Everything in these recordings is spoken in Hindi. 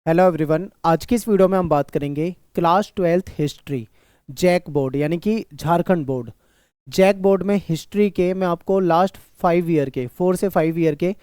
Hello everyone. आज की इस वीडियो में हम बात करेंगे class 12th history JAC board यानी कि झारखंड बोर्ड। जैक बोर्ड में हिस्ट्री के मैं आपको लास्ट 5 ईयर के 4 से 5 ईयर के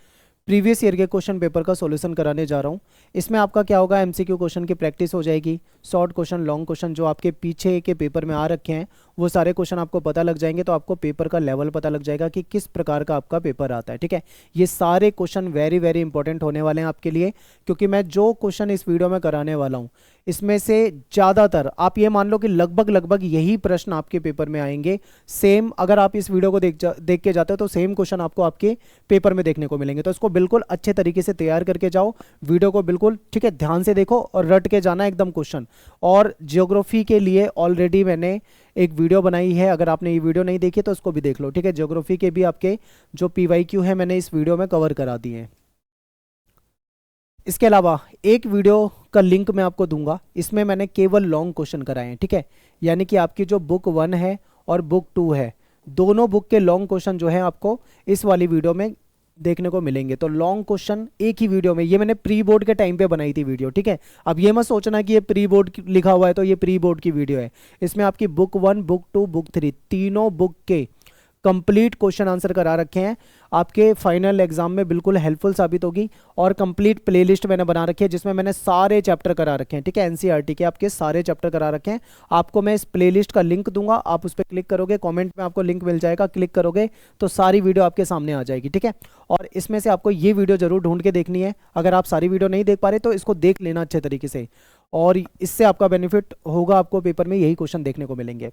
प्रीवियस ईयर के क्वेश्चन पेपर का सॉल्यूशन कराने जा रहा हूँ। इसमें आपका क्या होगा, एमसीक्यू क्वेश्चन की प्रैक्टिस हो जाएगी। शॉर्ट क्वेश्चन, लॉन्ग क्वेश्चन जो आपके पीछे के पेपर में आ रखे हैं वो सारे क्वेश्चन आपको पता लग जाएंगे, तो आपको पेपर का लेवल पता लग जाएगा कि किस प्रकार का आपका पेपर आता है। ठीक है, ये सारे क्वेश्चन वेरी वेरी इंपॉर्टेंट होने वाले हैं आपके लिए, क्योंकि मैं जो क्वेश्चन इस वीडियो में कराने वाला हूँ इसमें से ज़्यादातर आप ये मान लो कि लगभग लगभग यही प्रश्न आपके पेपर में आएंगे। सेम अगर आप इस वीडियो को देख के जाते हो तो सेम क्वेश्चन आपको आपके पेपर में देखने को मिलेंगे। तो इसको बिल्कुल अच्छे तरीके से तैयार करके जाओ, वीडियो को बिल्कुल ठीक है ध्यान से देखो और रट के जाना एकदम क्वेश्चन। और ज्योग्राफी के लिए ऑलरेडी मैंने एक वीडियो बनाई है, अगर आपने ये वीडियो नहीं देखी तो उसको भी देख लो। ठीक है, ज्योग्राफी के भी आपके जो पीवाईक्यू है मैंने इस वीडियो में कवर करा दिए हैं। इसके अलावा एक वीडियो का लिंक मैं आपको दूंगा, इसमें मैंने केवल लॉन्ग क्वेश्चन कराए हैं। ठीक है, यानी कि आपकी जो बुक 1 है और बुक 2 है, दोनों बुक के लॉन्ग क्वेश्चन जो है आपको इस वाली वीडियो में देखने को मिलेंगे। तो लॉन्ग क्वेश्चन एक ही वीडियो में, ये मैंने प्री बोर्ड के टाइम पे बनाई थी वीडियो। ठीक है, अब ये मत सोचना कि ये प्री बोर्ड लिखा हुआ है तो ये प्री बोर्ड की वीडियो है। इसमें आपकी बुक 1, बुक 2, बुक 3 तीनों बुक के कंप्लीट क्वेश्चन आंसर करा रखे हैं, आपके फाइनल एग्जाम में बिल्कुल हेल्पफुल साबित होगी। और कंप्लीट प्लेलिस्ट मैंने बना रखी है जिसमें मैंने सारे चैप्टर करा रखे हैं। ठीक है, एनसीईआरटी के आपके सारे चैप्टर करा रखे हैं। आपको मैं इस प्लेलिस्ट का लिंक दूंगा, आप उस पर क्लिक करोगे, कमेंट में आपको लिंक मिल जाएगा, क्लिक करोगे तो सारी वीडियो आपके सामने आ जाएगी। ठीक है, और इसमें से आपको ये वीडियो जरूर ढूंढ के देखनी है। अगर आप सारी वीडियो नहीं देख पा रहे तो इसको देख लेना अच्छे तरीके से, और इससे आपका बेनिफिट होगा, आपको पेपर में यही क्वेश्चन देखने को मिलेंगे।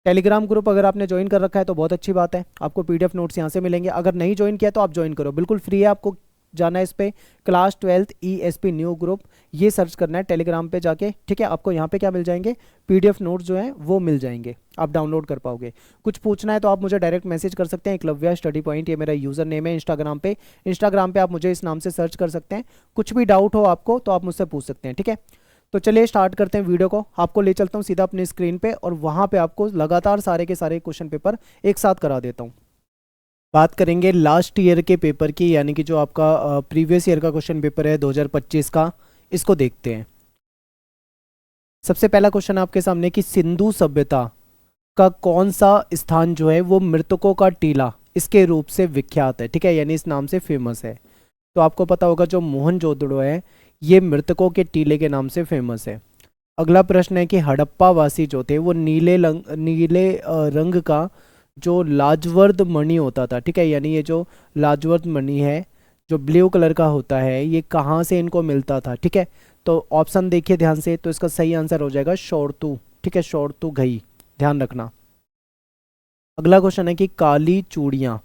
टेलीग्राम ग्रुप अगर आपने ज्वाइन कर रखा है तो बहुत अच्छी बात है, आपको पीडीएफ नोट्स यहाँ से मिलेंगे। अगर नहीं ज्वाइन किया तो आप ज्वाइन करो, बिल्कुल फ्री है। आपको जाना है इस पे class 12th ESP new group, ये सर्च करना है टेलीग्राम पे जाके। ठीक है, आपको यहाँ पे क्या मिल जाएंगे, पीडीएफ नोट्स जो हैं वो मिल जाएंगे, आप डाउनलोड कर पाओगे। कुछ पूछना है तो आप मुझे डायरेक्ट मैसेज कर सकते हैं, एकलव्या स्टडी पॉइंट ये मेरा यूज़र नेम है इंस्टाग्राम पे आप मुझे इस नाम से सर्च कर सकते हैं। कुछ भी डाउट हो आपको तो आप मुझसे पूछ सकते हैं। ठीक है, तो चलिए स्टार्ट करते हैं वीडियो को। आपको ले चलता हूँ सीधा अपनी स्क्रीन पे और वहाँ पे आपको लगातार सारे के सारे क्वेश्चन पेपर एक साथ करा देता हूँ। बात करेंगे लास्ट ईयर के पेपर की, यानी कि जो आपका प्रीवियस ईयर का क्वेश्चन पेपर है 2025 का, इसको देखते हैं। सबसे पहला क्वेश्चन आपके सामने कि सिंधु सभ्यता का कौन सा स्थान जो है वो मृतकों का टीला इसके रूप से विख्यात है। ठीक है, यानी इस नाम से फेमस है। तो आपको पता होगा जो मोहनजोदड़ो है ये मृतकों के टीले के नाम से फेमस है। अगला प्रश्न है कि हड़प्पा वासी जो थे वो नीले रंग का जो लाजवर्द मणि होता था। ठीक है, यानी ये जो लाजवर्द मणि है जो ब्लू कलर का होता है, ये कहाँ से इनको मिलता था। ठीक है, तो ऑप्शन देखिए ध्यान से, तो इसका सही आंसर हो जाएगा शोरतू। ठीक है, शोरतू घई, ध्यान रखना। अगला क्वेश्चन है कि काली चूड़ियाँ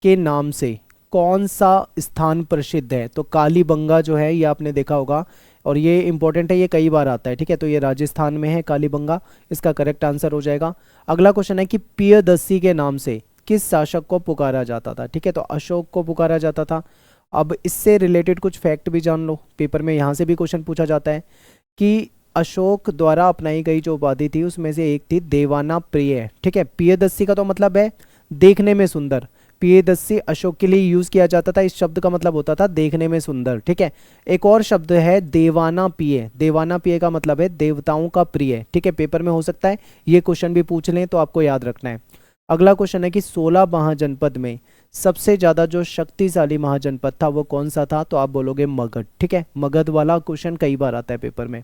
के नाम से कौन सा स्थान प्रसिद्ध है। तो कालीबंगा जो है ये आपने देखा होगा, और ये इंपॉर्टेंट है, ये कई बार आता है। ठीक है, तो ये राजस्थान में है कालीबंगा, इसका करेक्ट आंसर हो जाएगा। अगला क्वेश्चन है कि प्रियदर्शी के नाम से किस शासक को पुकारा जाता था। ठीक है, तो अशोक को पुकारा जाता था। अब इससे रिलेटेड कुछ फैक्ट भी जान लो, पेपर में यहाँ से भी क्वेश्चन पूछा जाता है कि अशोक द्वारा अपनाई गई जो उपाधि थी उसमें से एक थी देवाना प्रिय। ठीक है, प्रियदर्शी का तो मतलब है देखने में सुंदर, प्रियदर्शी अशोक के लिए यूज किया जाता था, इस शब्द का मतलब होता था देखने में सुंदर। ठीक है, एक और शब्द है देवाना प्रिय, देवाना प्रिय का मतलब है देवताओं का प्रिय। ठीक है, पेपर में हो सकता है ये क्वेश्चन भी पूछ लें, तो आपको याद रखना है। अगला क्वेश्चन है कि 16 महाजनपद में सबसे ज्यादा जो शक्तिशाली महाजनपद था वो कौन सा था। तो आप बोलोगे मगध। ठीक है, मगध वाला क्वेश्चन कई बार आता है पेपर में।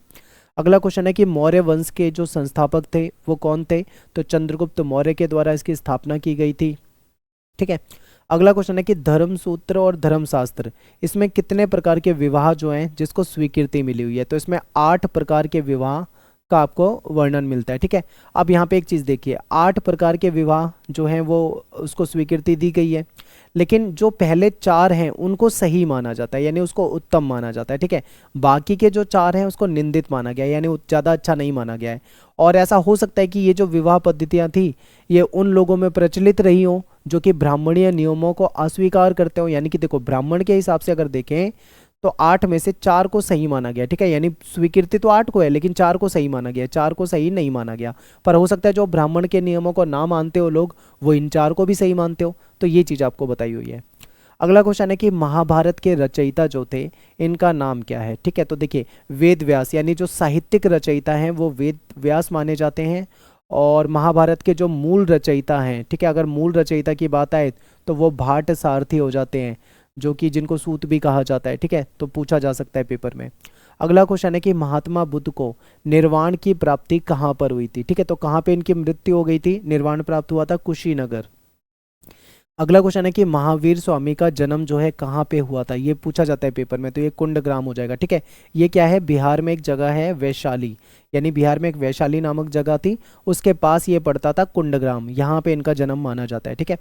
अगला क्वेश्चन है कि मौर्य वंश के जो संस्थापक थे वो कौन थे। तो चंद्रगुप्त मौर्य के द्वारा इसकी स्थापना की गई थी। ठीक है, अगला क्वेश्चन है कि धर्मसूत्र और धर्मशास्त्र, इसमें कितने प्रकार के विवाह जो हैं जिसको स्वीकृति मिली हुई है। तो इसमें 8 प्रकार के विवाह का आपको वर्णन मिलता है। ठीक है, अब यहाँ पे एक चीज़ देखिए, 8 प्रकार के विवाह जो हैं वो उसको स्वीकृति दी गई है, लेकिन जो पहले 4 हैं उनको सही माना जाता है, यानी उसको उत्तम माना जाता है। ठीक है, बाकी के जो 4 हैं उसको निंदित माना गया है, यानी ज़्यादा अच्छा नहीं माना गया है। और ऐसा हो सकता है कि ये जो विवाह पद्धतियाँ थी ये उन लोगों में प्रचलित रही हों जो कि ब्राह्मणीय नियमों को अस्वीकार करते हो। यानी कि देखो, ब्राह्मण के हिसाब से अगर देखें तो 8 में से 4 को सही माना गया। ठीक है, यानी स्वीकृति तो 8 को है लेकिन 4 को सही माना गया, 4 को सही नहीं माना गया। पर हो सकता है जो ब्राह्मण के नियमों को ना मानते हो लोग वो इन 4 को भी सही मानते हो, तो ये चीज़ आपको बताई हुई है। अगला क्वेश्चन है कि महाभारत के रचयिता जो थे इनका नाम क्या है। ठीक है, तो देखिए वेद व्यास, यानी जो साहित्यिक रचयिता हैं वो वेद व्यास माने जाते हैं। और महाभारत के जो मूल रचयिता हैं, ठीक है, अगर मूल रचयिता की बात आए तो वो भाट सारथी हो जाते हैं, जो कि जिनको सूत भी कहा जाता है। ठीक है, तो पूछा जा सकता है पेपर में। अगला क्वेश्चन है कि महात्मा बुद्ध को निर्वाण की प्राप्ति कहाँ पर हुई थी। ठीक है, तो कहाँ पे इनकी मृत्यु हो गई थी, निर्वाण प्राप्त हुआ था कुशीनगर। अगला क्वेश्चन है कि महावीर स्वामी का जन्म जो है कहाँ पे हुआ था, ये पूछा जाता है पेपर में, तो ये कुंडग्राम हो जाएगा। ठीक है, ये क्या है, बिहार में एक जगह है वैशाली, यानी बिहार में एक वैशाली नामक जगह थी, उसके पास ये पड़ता था कुंडग्राम, यहाँ पे इनका जन्म माना जाता है। ठीक है,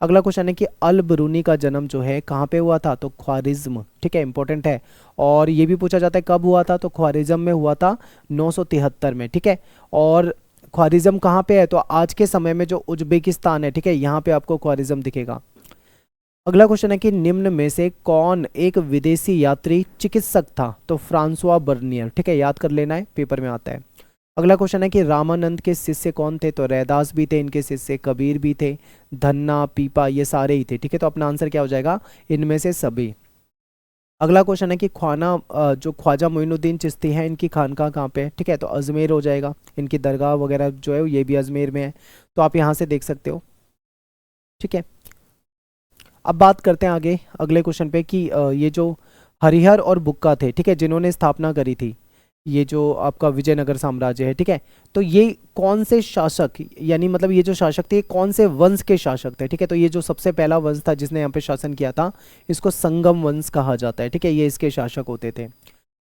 अगला क्वेश्चन है कि अल बरूनी का जन्म जो है कहाँ पे हुआ था, तो ख्वारिज्म। ठीक है, इंपॉर्टेंट है। और ये भी पूछा जाता है कब हुआ था, तो ख्वारिज्म में हुआ था 973 में। ठीक है, और ख्वारिज्म कहाँ पे है, तो आज के समय में जो उज्बेकिस्तान है, ठीक है, यहाँ पे आपको ख्वारिज्म दिखेगा। अगला क्वेश्चन है कि निम्न में से कौन एक विदेशी यात्री चिकित्सक था, तो फ्रांसवा बर्नियर। ठीक है, याद कर लेना है, पेपर में आता है। अगला क्वेश्चन है कि रामानंद के शिष्य कौन थे, तो रैदास भी थे इनके शिष्य, कबीर भी थे, धन्ना, पीपा, ये सारे ही थे। ठीक है, तो अपना आंसर क्या हो जाएगा, इनमें से सभी। अगला क्वेश्चन है कि जो ख्वाजा मोइनुद्दीन चिश्ती हैं इनकी खानका कहाँ पे है। ठीक है, तो अजमेर हो जाएगा, इनकी दरगाह वगैरह जो है ये भी अजमेर में है, तो आप यहाँ से देख सकते हो। ठीक है, अब बात करते हैं आगे अगले क्वेश्चन पे कि ये जो हरिहर और बुक्का थे, ठीक है, जिन्होंने स्थापना करी थी, ये जो आपका विजयनगर साम्राज्य है, ठीक है, तो ये कौन से शासक, यानी मतलब ये जो शासक थे कौन से वंश के शासक थे। ठीक है, तो ये जो सबसे पहला वंश था जिसने यहाँ पे शासन किया था, इसको संगम वंश कहा जाता है। ठीक है, ये इसके शासक होते थे।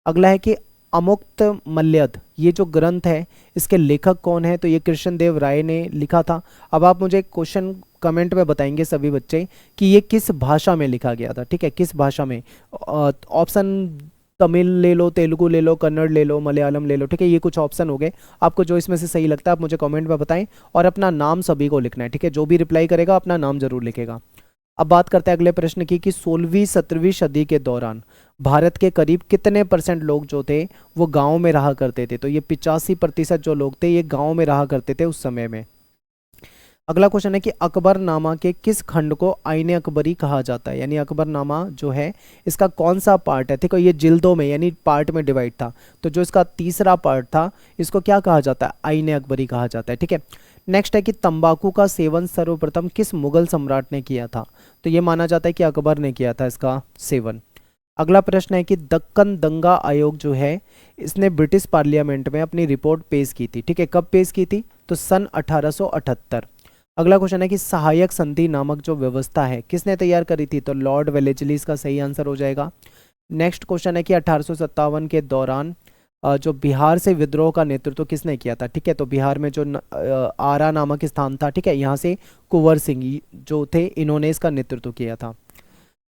अगला है कि अमुक्त मल्यद, ये जो ग्रंथ है इसके लेखक कौन है, तो ये कृष्णदेव राय ने लिखा था। अब आप मुझे क्वेश्चन कमेंट में बताएंगे सभी बच्चे कि ये किस भाषा में लिखा गया था। ठीक है, किस भाषा में, ऑप्शन तमिल ले लो, तेलुगु ले लो, कन्नड़ ले लो, मलयालम ले लो। ठीक है, ये कुछ ऑप्शन हो गए, आपको जो इसमें से सही लगता है आप मुझे कमेंट में बताएं, और अपना नाम सभी को लिखना है। ठीक है, जो भी रिप्लाई करेगा अपना नाम जरूर लिखेगा। अब बात करते हैं अगले प्रश्न की कि 16वीं 17वीं सदी के दौरान भारत के करीब कितने % लोग जो थे वो गाँव में रहा करते थे, तो ये 85% जो लोग थे ये गाँव में रहा करते थे उस समय में। अगला क्वेश्चन है कि अकबरनामा के किस खंड को आईने अकबरी कहा जाता है, यानी अकबरनामा जो है इसका कौन सा पार्ट है। ठीक है, ये जिल्दों में यानी पार्ट में डिवाइड था, तो जो इसका तीसरा पार्ट था इसको क्या कहा जाता है, आईने अकबरी कहा जाता है। ठीक है, नेक्स्ट है कि तंबाकू का सेवन सर्वप्रथम किस मुगल सम्राट ने किया था, तो ये माना जाता है कि अकबर ने किया था इसका सेवन। अगला प्रश्न है कि दक्कन दंगा आयोग जो है इसने ब्रिटिश पार्लियामेंट में अपनी रिपोर्ट पेश की थी। ठीक है, कब पेश की थी, तो सन 1878। अगला क्वेश्चन है कि सहायक संधि नामक जो व्यवस्था है किसने तैयार करी थी, तो लॉर्ड वेलेस्ली इसका सही आंसर हो जाएगा। नेक्स्ट क्वेश्चन है कि 1857 के दौरान जो बिहार से विद्रोह का नेतृत्व किसने किया था। ठीक है, तो बिहार में जो आरा नामक स्थान था, ठीक है, यहाँ से कुंवर सिंह जो थे इन्होंने इसका नेतृत्व किया था।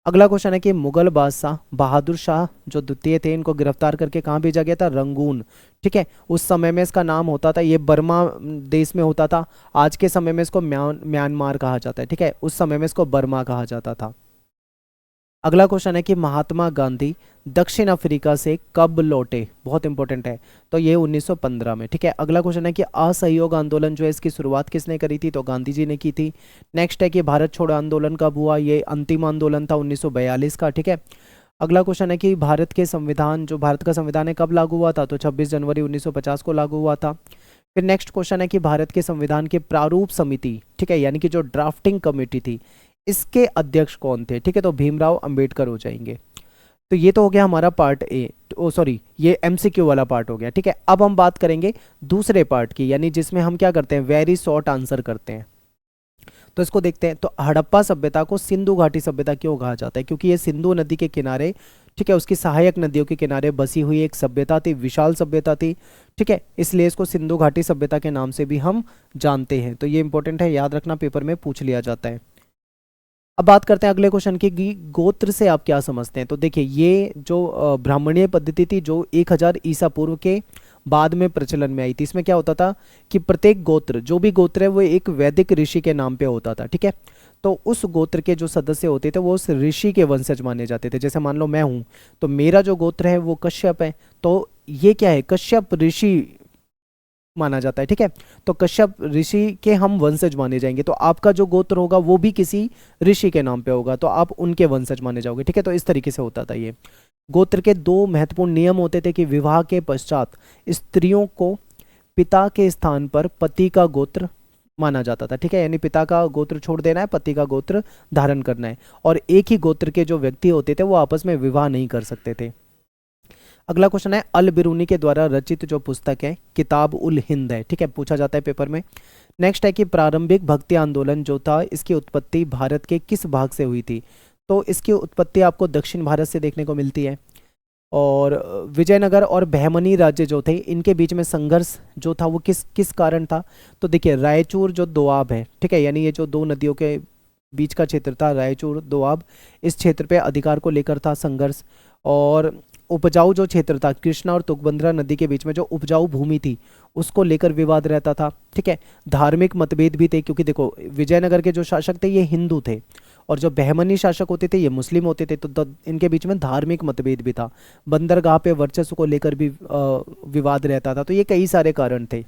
अगला क्वेश्चन है कि मुगल बादशाह बहादुर शाह जो द्वितीय थे इनको गिरफ्तार करके कहाँ भेजा गया था, रंगून। ठीक है, उस समय में इसका नाम होता था, ये बर्मा देश में होता था, आज के समय में इसको म्यांमार कहा जाता है। ठीक है, उस समय में इसको बर्मा कहा जाता था। अगला क्वेश्चन है कि महात्मा गांधी दक्षिण अफ्रीका से कब लौटे, बहुत इंपॉर्टेंट है, तो ये 1915 में। ठीक है, अगला क्वेश्चन है कि असहयोग आंदोलन जो है इसकी शुरुआत किसने करी थी, तो गांधी जी ने की थी। नेक्स्ट है कि भारत छोड़ो आंदोलन कब हुआ, ये अंतिम आंदोलन था 1942 का। ठीक है, अगला क्वेश्चन है कि भारत के संविधान, जो भारत का संविधान है कब लागू हुआ था, तो 26 जनवरी 1950 को लागू हुआ था। फिर नेक्स्ट क्वेश्चन है कि भारत के संविधान के प्रारूप समिति, ठीक है, यानी कि जो ड्राफ्टिंग कमेटी थी इसके अध्यक्ष कौन थे। ठीक है, तो भीमराव अंबेडकर हो जाएंगे। तो ये तो हो गया हमारा पार्ट ए, ओ सॉरी ये एमसीक्यू वाला पार्ट हो गया। ठीक है, अब हम बात करेंगे दूसरे पार्ट की, यानी जिसमें हम क्या करते हैं, वेरी शॉर्ट आंसर करते हैं। तो इसको देखते हैं। तो हड़प्पा सभ्यता को सिंधु घाटी सभ्यता क्यों कहा जाता है, क्योंकि ये सिंधु नदी के किनारे, ठीक है, उसकी सहायक नदियों के किनारे बसी हुई एक सभ्यता थी, विशाल सभ्यता थी। ठीक है, इसलिए इसको सिंधु घाटी सभ्यता के नाम से भी हम जानते हैं। तो ये इंपॉर्टेंट है, याद रखना, पेपर में पूछ लिया जाता है। अब बात करते हैं अगले क्वेश्चन की, गोत्र से आप क्या समझते हैं। तो देखिए ये जो ब्राह्मणीय पद्धति थी जो 1000 ईसा पूर्व के बाद में प्रचलन में आई थी, इसमें क्या होता था कि प्रत्येक गोत्र, जो भी गोत्र है वो एक वैदिक ऋषि के नाम पे होता था। ठीक है, तो उस गोत्र के जो सदस्य होते थे वो उस ऋषि के वंशज माने जाते थे। जैसे मान लो मैं हूँ, तो मेरा जो गोत्र है वो कश्यप है, तो ये क्या है, कश्यप ऋषि माना जाता है, ठीक है। तो कश्यप ऋषि के हम वंशज माने जाएंगे, तो आपका जो गोत्र होगा वो भी किसी ऋषि के नाम पे होगा, तो आप उनके वंशज माने जाओगे, ठीक है। तो इस तरीके से होता था ये। गोत्र के दो महत्वपूर्ण नियम होते थे कि विवाह के पश्चात स्त्रियों को पिता के स्थान पर पति का गोत्र माना जाता था, ठीक है। यानी पिता का गोत्र छोड़ देना है, पति का गोत्र धारण करना है। और एक ही गोत्र के जो व्यक्ति होते थे वो आपस में विवाह नहीं कर सकते थे। अगला क्वेश्चन है, अल बिरूनी के द्वारा रचित जो पुस्तक है किताब उल हिंद है, ठीक है, पूछा जाता है पेपर में। नेक्स्ट है कि प्रारंभिक भक्ति आंदोलन जो था इसकी उत्पत्ति भारत के किस भाग से हुई थी? तो इसकी उत्पत्ति आपको दक्षिण भारत से देखने को मिलती है। और विजयनगर और बहमनी राज्य जो थे इनके बीच में संघर्ष जो था वो किस किस कारण था? तो देखिए रायचूर जो दोआब है, ठीक है, यानी ये जो दो नदियों के बीच का क्षेत्र था रायचूर दोआब, इस क्षेत्र पे अधिकार को लेकर था संघर्ष। और उपजाऊ जो क्षेत्र था कृष्णा और तुंगभद्रा नदी के बीच में जो उपजाऊ भूमि थी उसको लेकर विवाद रहता था, ठीक है। धार्मिक मतभेद भी थे, क्योंकि देखो विजयनगर के जो शासक थे ये हिंदू थे और जो बहमनी शासक होते थे ये मुस्लिम होते थे, तो इनके बीच में धार्मिक मतभेद भी था। बंदरगाह पे वर्चस्व को लेकर भी विवाद रहता था। तो ये कई सारे कारण थे।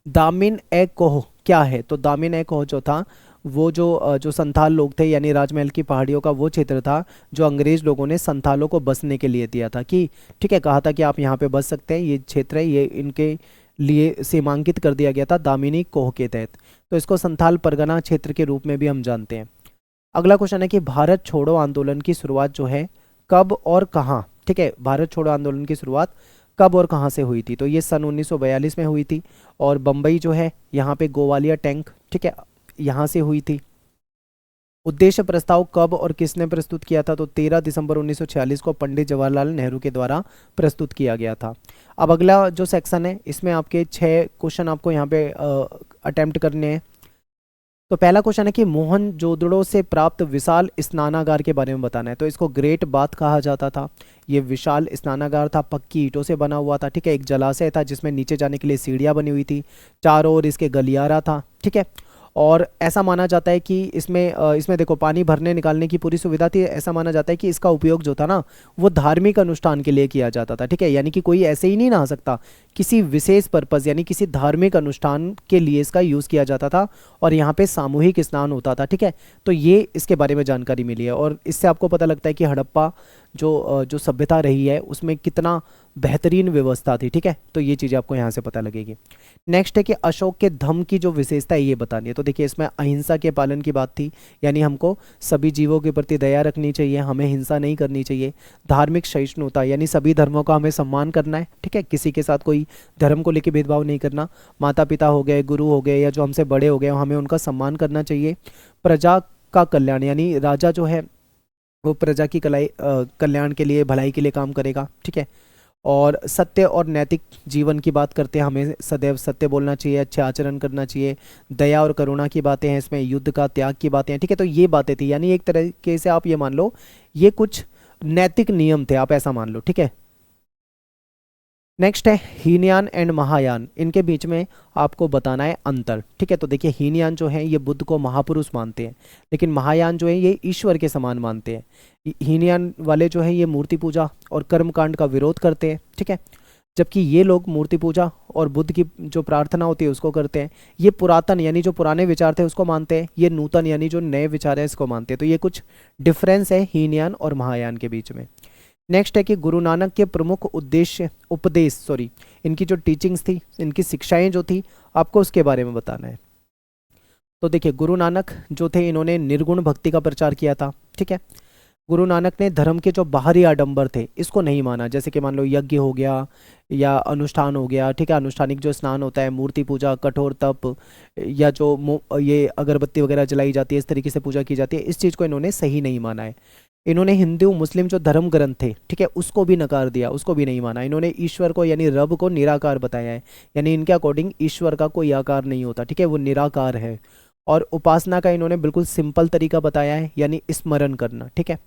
दामिन ए कोह क्या है? तो दामिन ए कोह जो था वो जो संथाल लोग थे, यानी राजमहल की पहाड़ियों का वो क्षेत्र था जो अंग्रेज लोगों ने संथालों को बसने के लिए दिया था, कि ठीक है, कहा था कि आप यहाँ पे बस सकते हैं, ये क्षेत्र है, ये इनके लिए सीमांकित कर दिया गया था दामिनी कोह के तहत। तो इसको संथाल परगना क्षेत्र के रूप में भी हम जानते हैं। अगला क्वेश्चन है कि भारत छोड़ो आंदोलन की शुरुआत जो है कब और कहाँ? ठीक है, भारत छोड़ो आंदोलन की शुरुआत कब और कहाँ से हुई थी? तो ये सन 1942 में हुई थी और बम्बई जो है यहाँ पे गोवालिया टैंक, ठीक है, यहाँ से हुई थी। उद्देश्य प्रस्ताव कब और किसने प्रस्तुत किया था? तो 13 दिसंबर 1946 को पंडित जवाहरलाल नेहरू के द्वारा प्रस्तुत किया गया था। अब अगला जो सेक्शन है इसमें आपके 6 क्वेश्चन आपको यहाँ पे अटेम्प्ट करने हैं। तो पहला क्वेश्चन है कि मोहनजोदड़ो से प्राप्त विशाल स्नानागार के बारे में बताना है। तो इसको ग्रेट बाथ कहा जाता था। ये विशाल स्नानागार था, पक्की ईंटों से बना हुआ था, ठीक है। एक जलाशय था जिसमें नीचे जाने के लिए सीढ़ियाँ बनी हुई थी, चारों ओर इसके गलियारा था, ठीक है। और ऐसा माना जाता है कि इसमें देखो पानी भरने निकालने की पूरी सुविधा थी। ऐसा माना जाता है कि इसका उपयोग जो था ना वो धार्मिक अनुष्ठान के लिए किया जाता था, ठीक है। यानी कि कोई ऐसे ही नहीं नहा सकता, किसी विशेष पर्पज़ यानी किसी धार्मिक अनुष्ठान के लिए इसका यूज़ किया जाता था और यहाँ पे सामूहिक स्नान होता था, ठीक है। तो ये इसके बारे में जानकारी मिली है और इससे आपको पता लगता है कि हड़प्पा जो सभ्यता रही है उसमें कितना बेहतरीन व्यवस्था थी, ठीक है। तो ये चीज़ें आपको यहाँ से पता लगेगी। नेक्स्ट है कि अशोक के धम्म की जो विशेषता है ये बतानी है। तो देखिए इसमें अहिंसा के पालन की बात थी, यानी हमको सभी जीवों के प्रति दया रखनी चाहिए, हमें हिंसा नहीं करनी चाहिए। धार्मिक सहिष्णुता यानी सभी धर्मों का हमें सम्मान करना है, ठीक है, किसी के साथ कोई धर्म को लेकर भेदभाव नहीं करना। माता पिता हो गए, गुरु हो गए या जो हमसे बड़े हो गए हमें उनका सम्मान करना चाहिए। प्रजा का कल्याण यानी राजा जो है वो प्रजा की कल्याण के लिए, भलाई के लिए काम करेगा, ठीक है। और सत्य और नैतिक जीवन की बात करते हैं, हमें सदैव सत्य बोलना चाहिए, अच्छे आचरण करना चाहिए। दया और करुणा की बातें हैं इसमें, युद्ध का त्याग की बातें हैं, ठीक है। तो ये बातें थी, यानी एक तरीके से आप ये मान लो ये कुछ नैतिक नियम थे, आप ऐसा मान लो, ठीक है। नेक्स्ट है हीनयान एंड महायान, इनके बीच में आपको बताना है अंतर, ठीक है। तो देखिए हीनयान जो है ये बुद्ध को महापुरुष मानते हैं, लेकिन महायान जो है ये ईश्वर के समान मानते हैं। हीनयान वाले जो है ये मूर्ति पूजा और कर्मकांड का विरोध करते हैं, ठीक है, जबकि ये लोग मूर्ति पूजा और बुद्ध की जो प्रार्थना होती है उसको करते हैं। ये पुरातन यानी जो पुराने विचार थे उसको मानते हैं, ये नूतन यानी जो नए विचार है इसको मानते हैं। तो ये कुछ डिफरेंस है हीनयान और महायान के बीच में। नेक्स्ट है कि गुरु नानक के प्रमुख इनकी जो टीचिंग्स थी, इनकी शिक्षाएं जो थी, आपको उसके बारे में बताना है। तो देखिए गुरु नानक जो थे इन्होंने निर्गुण भक्ति का प्रचार किया था, ठीक है। गुरु नानक ने धर्म के जो बाहरी आडंबर थे इसको नहीं माना, जैसे कि मान लो यज्ञ हो गया या अनुष्ठान हो गया, ठीक है, अनुष्ठानिक जो स्नान होता है, मूर्ति पूजा, कठोर तप या जो ये अगरबत्ती वगैरह जलाई जाती है, इस तरीके से पूजा की जाती है, इस चीज़ को इन्होंने सही नहीं माना है। इन्होंने हिंदू मुस्लिम जो धर्म ग्रंथ थे, ठीक है, उसको भी नकार दिया, उसको भी नहीं माना। इन्होंने ईश्वर को यानी रब को निराकार बताया है, यानी इनके अकॉर्डिंग ईश्वर का कोई आकार नहीं होता, ठीक है, वो निराकार है। और उपासना का इन्होंने बिल्कुल सिंपल तरीका बताया है, यानी स्मरण करना, ठीक है।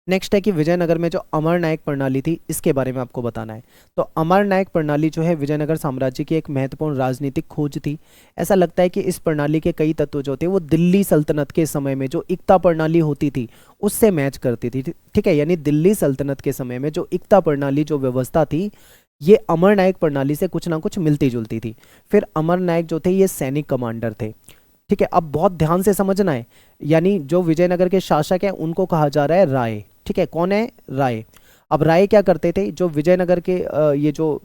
नेक्स्ट है कि विजयनगर में जो अमर नायक प्रणाली थी इसके बारे में आपको बताना है। तो अमर नायक प्रणाली जो है विजयनगर साम्राज्य की एक महत्वपूर्ण राजनीतिक खोज थी। ऐसा लगता है कि इस प्रणाली के कई तत्व जो थे वो दिल्ली सल्तनत के समय में जो इक्ता प्रणाली होती थी उससे मैच करती थी, ठीक है। यानी दिल्ली सल्तनत के समय में जो इक्ता प्रणाली जो व्यवस्था थी ये अमर नायक प्रणाली से कुछ ना कुछ मिलती जुलती थी। फिर अमर नायक जो थे ये सैनिक कमांडर थे। ठीक है, अब बहुत ध्यान से समझना है, यानी जो विजयनगर के शासक हैं उनको कहा जा रहा है राय। ठीक है, कौन है? राय। अब राय क्या करते थे, जो विजयनगर के ये जो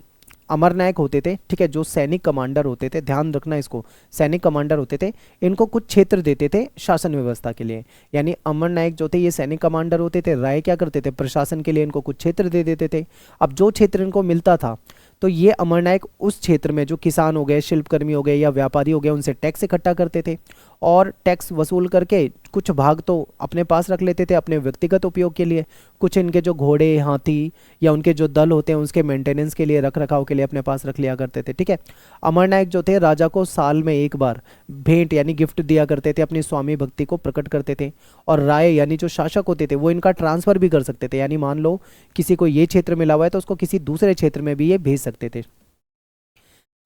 अमर नायक होते थे, ठीक है, जो सैनिक कमांडर होते थे, ध्यान रखना इसको, सैनिक कमांडर होते थे, इनको कुछ क्षेत्र देते थे शासन व्यवस्था के लिए। यानी अमर नायक जो थे ये सैनिक कमांडर होते थे, राय क्या करते थे, प्रशासन के लिए इनको कुछ क्षेत्र दे देते थे। अब जो क्षेत्र इनको मिलता था, तो ये अमर नायक उस क्षेत्र में जो किसान हो गए, शिल्पकर्मी हो गए या व्यापारी हो गए, उनसे टैक्स इकट्ठा करते थे और टैक्स वसूल करके कुछ भाग तो अपने पास रख लेते थे अपने व्यक्तिगत उपयोग के लिए, कुछ इनके जो घोड़े, हाथी या उनके जो दल होते हैं उसके मेंटेनेंस के लिए, रख रखाव के लिए अपने पास रख लिया करते थे। ठीक है, अमर नायक जो थे राजा को साल में एक बार भेंट यानी गिफ्ट दिया करते थे, अपनी स्वामी भक्ति को प्रकट करते थे। और राय यानी जो शासक होते थे वो इनका ट्रांसफर भी कर सकते थे, यानी मान लो किसी को ये क्षेत्र मिला हुआ है तो उसको किसी दूसरे क्षेत्र में भी ये भेज सकते थे।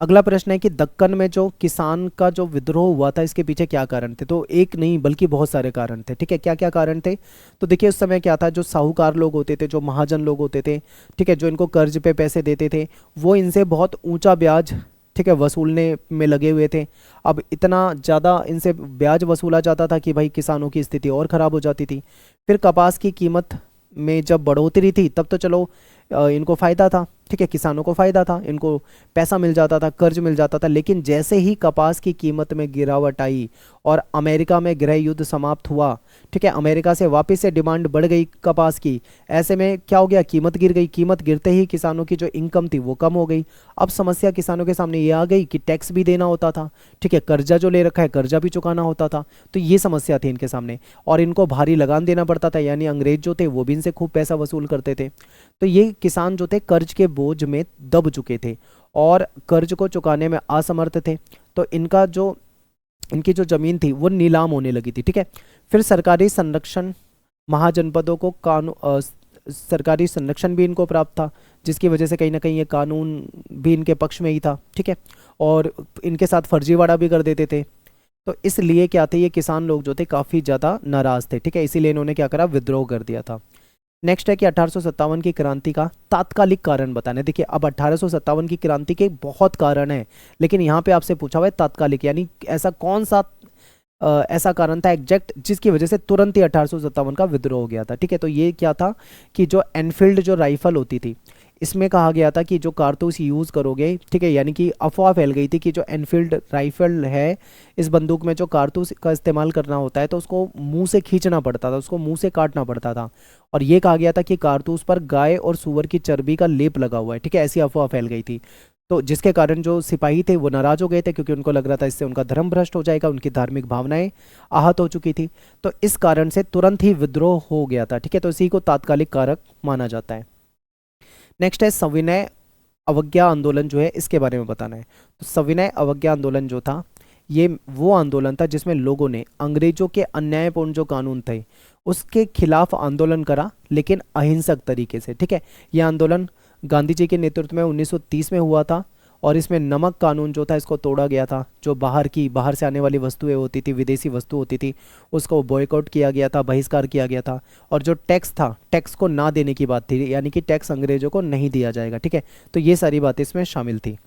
अगला प्रश्न है कि दक्कन में जो किसान का जो विद्रोह हुआ था इसके पीछे क्या कारण थे? तो एक नहीं बल्कि बहुत सारे कारण थे। ठीक है, क्या क्या कारण थे? तो देखिए उस समय क्या था, जो साहूकार लोग होते थे, जो महाजन लोग होते थे, ठीक है, जो इनको कर्ज पे पैसे देते थे, वो इनसे बहुत ऊंचा ब्याज, ठीक है, वसूलने में लगे हुए थे। अब इतना ज़्यादा इनसे ब्याज वसूला जाता था कि भाई किसानों की स्थिति और ख़राब हो जाती थी। फिर कपास की कीमत में जब बढ़ोतरी थी तब तो चलो इनको फ़ायदा था, ठीक है, किसानों को फ़ायदा था, इनको पैसा मिल जाता था, कर्ज मिल जाता था। लेकिन जैसे ही कपास की कीमत में गिरावट आई और अमेरिका में गृह युद्ध समाप्त हुआ, ठीक है, अमेरिका से वापस से डिमांड बढ़ गई कपास की, ऐसे में क्या हो गया, कीमत गिर गई। कीमत गिरते ही किसानों की जो इनकम थी वो कम हो गई। अब समस्या किसानों के सामने ये आ गई कि टैक्स भी देना होता था, ठीक है, कर्जा जो ले रखा है कर्जा भी चुकाना होता था। तो ये समस्या थी इनके सामने और इनको भारी लगान देना पड़ता था, यानी अंग्रेज जो थे वो भी इनसे खूब पैसा वसूल करते थे। तो ये किसान जो थे कर्ज के बोझ में दब चुके थे और कर्ज को चुकाने में असमर्थ थे। तो इनकी जो जमीन थी वो नीलाम होने लगी थी। ठीक है, फिर सरकारी संरक्षण, महाजनपदों को सरकारी संरक्षण भी इनको प्राप्त था, जिसकी वजह से कहीं ना कहीं ये कानून भी इनके पक्ष में ही था। ठीक है, और इनके साथ फर्जीवाड़ा भी कर देते थे। तो इसलिए क्या थे, ये किसान लोग जो थे काफ़ी ज़्यादा नाराज़ थे। ठीक है, इसीलिए इन्होंने क्या करा, विद्रोह कर दिया था। नेक्स्ट है कि 1857 की क्रांति का तात्कालिक कारण बताना है। देखिए अब 1857 की क्रांति के बहुत कारण है, लेकिन यहाँ पे आपसे पूछा हुआ है तात्कालिक, यानी ऐसा कौन सा ऐसा कारण था एग्जैक्ट जिसकी वजह से तुरंत ही 1857 का विद्रोह हो गया था। ठीक है, तो ये क्या था कि जो एनफील्ड जो राइफल होती थी, इसमें कहा गया था कि जो कारतूस यूज़ करोगे, ठीक है, यानी कि अफवाह फैल गई थी कि जो एनफील्ड राइफल है, इस बंदूक में जो कारतूस का इस्तेमाल करना होता है तो उसको मुंह से खींचना पड़ता था, उसको मुंह से काटना पड़ता था। और ये कहा गया था कि कारतूस पर गाय और सूअर की चर्बी का लेप लगा हुआ है। ठीक है, ऐसी अफवाह फैल गई थी। तो जिसके कारण जो सिपाही थे वो नाराज हो गए थे, क्योंकि उनको लग रहा था इससे उनका धर्म भ्रष्ट हो जाएगा, उनकी धार्मिक भावनाएं आहत हो चुकी थी। तो इस कारण से तुरंत ही विद्रोह हो गया था। ठीक है, तो इसी को तात्कालिक कारक माना जाता है। नेक्स्ट है सविनय अवज्ञा आंदोलन, जो है इसके बारे में बताना है। तो सविनय अवज्ञा आंदोलन जो था, ये वो आंदोलन था जिसमें लोगों ने अंग्रेजों के अन्यायपूर्ण जो कानून थे उसके खिलाफ आंदोलन करा, लेकिन अहिंसक तरीके से। ठीक है, यह आंदोलन गांधी जी के नेतृत्व में 1930 में हुआ था और इसमें नमक कानून जो था इसको तोड़ा गया था। जो बाहर से आने वाली वस्तुएं होती थी, विदेशी वस्तु होती थी, उसको बॉयकॉट किया गया था, बहिष्कार किया गया था। और जो टैक्स था, टैक्स को ना देने की बात थी, यानी कि टैक्स अंग्रेजों को नहीं दिया जाएगा। ठीक है, तो ये सारी बातें इसमें शामिल थी।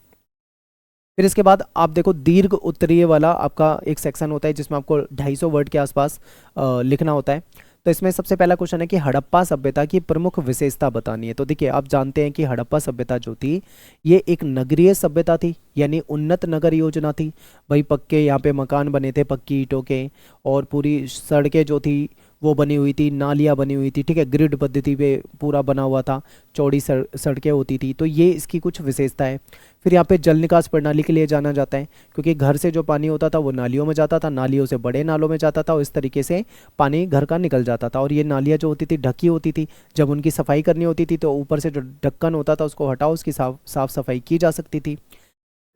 फिर इसके बाद आप देखो दीर्घ उत्तरीय वाला आपका एक सेक्शन होता है जिसमें आपको 250 वर्ड के आसपास लिखना होता है। तो इसमें सबसे पहला क्वेश्चन है कि हड़प्पा सभ्यता की प्रमुख विशेषता बतानी है। तो देखिए आप जानते हैं कि हड़प्पा सभ्यता जो थी ये एक नगरीय सभ्यता थी, यानी उन्नत नगर योजना थी। भाई पक्के यहाँ पे मकान बने थे पक्की ईंटों के, और पूरी सड़कें जो थी वो बनी हुई थी, नालियाँ बनी हुई थी। ठीक है, ग्रिड पद्धति पे पूरा बना हुआ था, चौड़ी सड़कें होती थी। तो ये इसकी कुछ विशेषता है। फिर यहाँ पे जल निकास प्रणाली के लिए जाना जाता है, क्योंकि घर से जो पानी होता था वो नालियों में जाता था, नालियों से बड़े नालों में जाता था और इस तरीके से पानी घर का निकल जाता था। और ये नालियाँ जो होती थी ढकी होती थी, जब उनकी सफाई करनी होती थी तो ऊपर से जो ढक्कन होता था उसको हटाओ, उसकी साफ सफाई की जा सकती थी।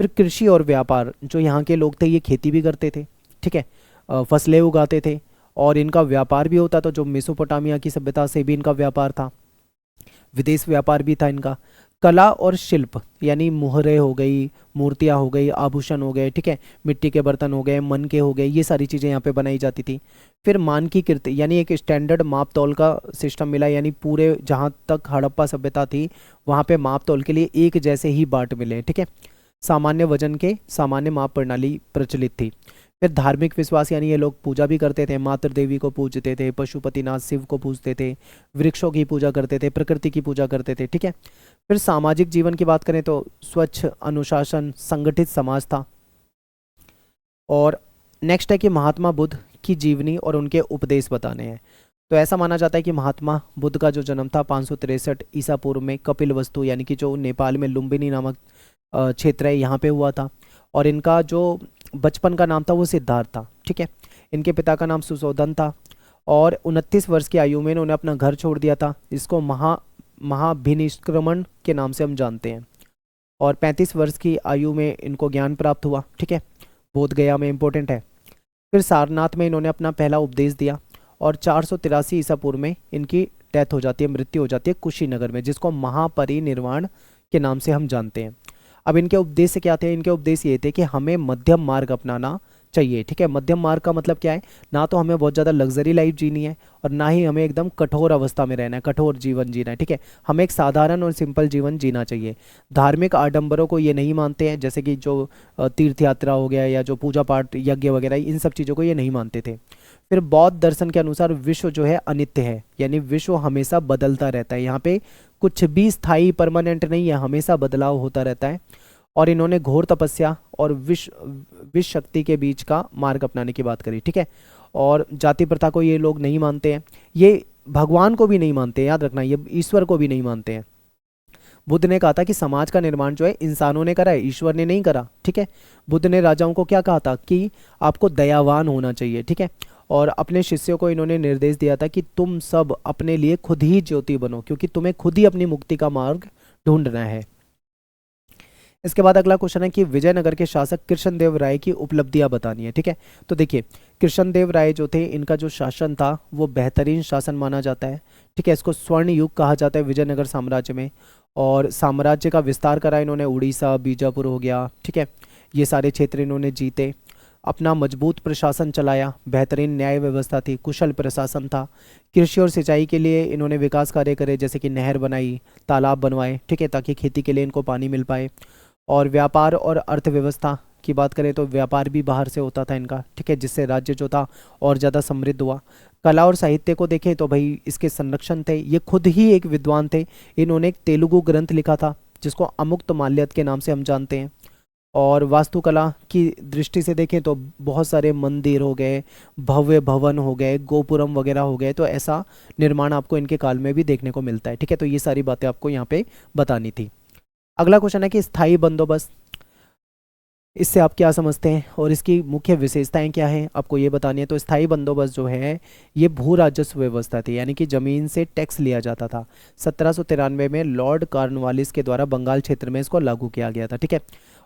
फिर कृषि और व्यापार, जो यहाँ के लोग थे ये खेती भी करते थे, ठीक है, फसलें उगाते थे और इनका व्यापार भी होता था। जो मेसोपोटामिया की सभ्यता से भी इनका व्यापार था, विदेश व्यापार भी था इनका। कला और शिल्प यानी मुहरें हो गई, मूर्तियाँ हो गई, आभूषण हो गए, ठीक है, मिट्टी के बर्तन हो गए, मन के हो गए, ये सारी चीज़ें यहाँ पे बनाई जाती थी। फिर मानकीकृत यानी एक स्टैंडर्ड माप तौल का सिस्टम मिला, यानी पूरे जहाँ तक हड़प्पा सभ्यता थी वहाँ पे माप तौल के लिए एक जैसे ही बाट मिले, ठीक है। सामान्य वजन के सामान्य माप प्रणाली प्रचलित थी। फिर धार्मिक विश्वास यानी ये लोग पूजा भी करते थे, मातृ देवी को पूजते थे, पशुपतिनाथ शिव को पूजते थे, वृक्षों की पूजा करते थे, प्रकृति की पूजा करते थे, ठीक है। फिर सामाजिक जीवन की बात करें तो स्वच्छ, अनुशासन, संगठित समाज था। और नेक्स्ट है कि महात्मा बुद्ध की जीवनी और उनके उपदेश बताने हैं। तो ऐसा माना जाता है कि महात्मा बुद्ध का जो जन्म था 563 ईसा पूर्व में कपिलवस्तु यानी कि जो नेपाल में लुम्बिनी नामक क्षेत्र है यहाँ पे हुआ था। और इनका जो बचपन का नाम था वो सिद्धार्थ था, ठीक है। इनके पिता का नाम सुशोधन था और 29 वर्ष की आयु में इन्होंने अपना घर छोड़ दिया था, इसको महाभिनिष्क्रमण के नाम से हम जानते हैं। और 35 वर्ष की आयु में इनको ज्ञान प्राप्त हुआ, ठीक है, बोध गया में इम्पोर्टेंट है। फिर सारनाथ में इन्होंने अपना पहला उपदेश दिया और 483 ईसा पूर्व में इनकी डेथ हो जाती है, मृत्यु हो जाती है कुशीनगर में, जिसको महापरिनिर्वाण के नाम से हम जानते हैं। अब इनके उपदेश क्या थे? इनके उपदेश ये थे कि हमें मध्यम मार्ग अपनाना चाहिए, ठीक है। मध्यम मार्ग का मतलब क्या है? ना तो हमें बहुत ज़्यादा लग्जरी लाइफ जीनी है और ना ही हमें एकदम कठोर अवस्था में रहना है, कठोर जीवन जीना है, ठीक है। हमें एक साधारण और सिंपल जीवन जीना चाहिए। धार्मिक आडंबरों को ये नहीं मानते हैं, जैसे कि जो तीर्थ यात्रा हो गया या जो पूजा पाठ यज्ञ वगैरह, इन सब चीज़ों को ये नहीं मानते थे। फिर बौद्ध दर्शन के अनुसार विश्व जो है अनित्य है, यानी विश्व हमेशा बदलता रहता है, यहाँ पे कुछ भी स्थायी परमानेंट नहीं है, हमेशा बदलाव होता रहता है। और इन्होंने घोर तपस्या और विश्व शक्ति के बीच का मार्ग अपनाने की बात करी, ठीक है। और जाति प्रथा को ये लोग नहीं मानते हैं, ये भगवान को भी नहीं मानते हैं, याद रखना, ये ईश्वर को भी नहीं मानते हैं। बुद्ध ने कहा था कि समाज का निर्माण जो है इंसानों ने करा है, ईश्वर ने नहीं करा, ठीक है। बुद्ध ने राजाओं को क्या कहा था कि आपको दयावान होना चाहिए, ठीक है। और अपने शिष्यों को इन्होंने निर्देश दिया था कि तुम सब अपने लिए खुद ही ज्योति बनो, क्योंकि तुम्हें खुद ही अपनी मुक्ति का मार्ग ढूंढना है। इसके बाद अगला क्वेश्चन है कि विजयनगर के शासक कृष्णदेव राय की उपलब्धियां बतानी है, ठीक है। तो देखिए, कृष्णदेव राय जो थे, इनका जो शासन था वो बेहतरीन शासन माना जाता है, ठीक है। इसको स्वर्ण युग कहा जाता है विजयनगर साम्राज्य में। और साम्राज्य का विस्तार करा इन्होंने, उड़ीसा, बीजापुर हो गया, ठीक है, ये सारे क्षेत्र इन्होंने जीते। अपना मजबूत प्रशासन चलाया, बेहतरीन न्याय व्यवस्था थी, कुशल प्रशासन था। कृषि और सिंचाई के लिए इन्होंने विकास कार्य करे, जैसे कि नहर बनाई, तालाब बनवाए, ठीक है, ताकि खेती के लिए इनको पानी मिल पाए। और व्यापार और अर्थव्यवस्था की बात करें तो व्यापार भी बाहर से होता था इनका, ठीक है, जिससे राज्य जो था और ज़्यादा समृद्ध हुआ। कला और साहित्य को देखें तो भाई इसके संरक्षण थे, ये खुद ही एक विद्वान थे। इन्होंने एक तेलुगु ग्रंथ लिखा था जिसको अमुक्त माल्यद के नाम से हम जानते हैं। और वास्तुकला की दृष्टि से देखें तो बहुत सारे मंदिर हो गए, भव्य भवन हो गए, गोपुरम वगैरह हो गए, तो ऐसा निर्माण आपको इनके काल में भी देखने को मिलता है, ठीक है। तो ये सारी बातें आपको यहाँ पे बतानी थी। अगला क्वेश्चन है कि स्थायी बंदोबस्त, इससे आप क्या समझते हैं और इसकी मुख्य विशेषताएं क्या हैं, आपको ये बतानी है। तो स्थायी बंदोबस्त जो है ये भू राजस्व व्यवस्था थी, यानी कि ज़मीन से टैक्स लिया जाता था। 1793 में लॉर्ड कॉर्नवालिस के द्वारा बंगाल क्षेत्र में इसको लागू किया गया था, ठीक है।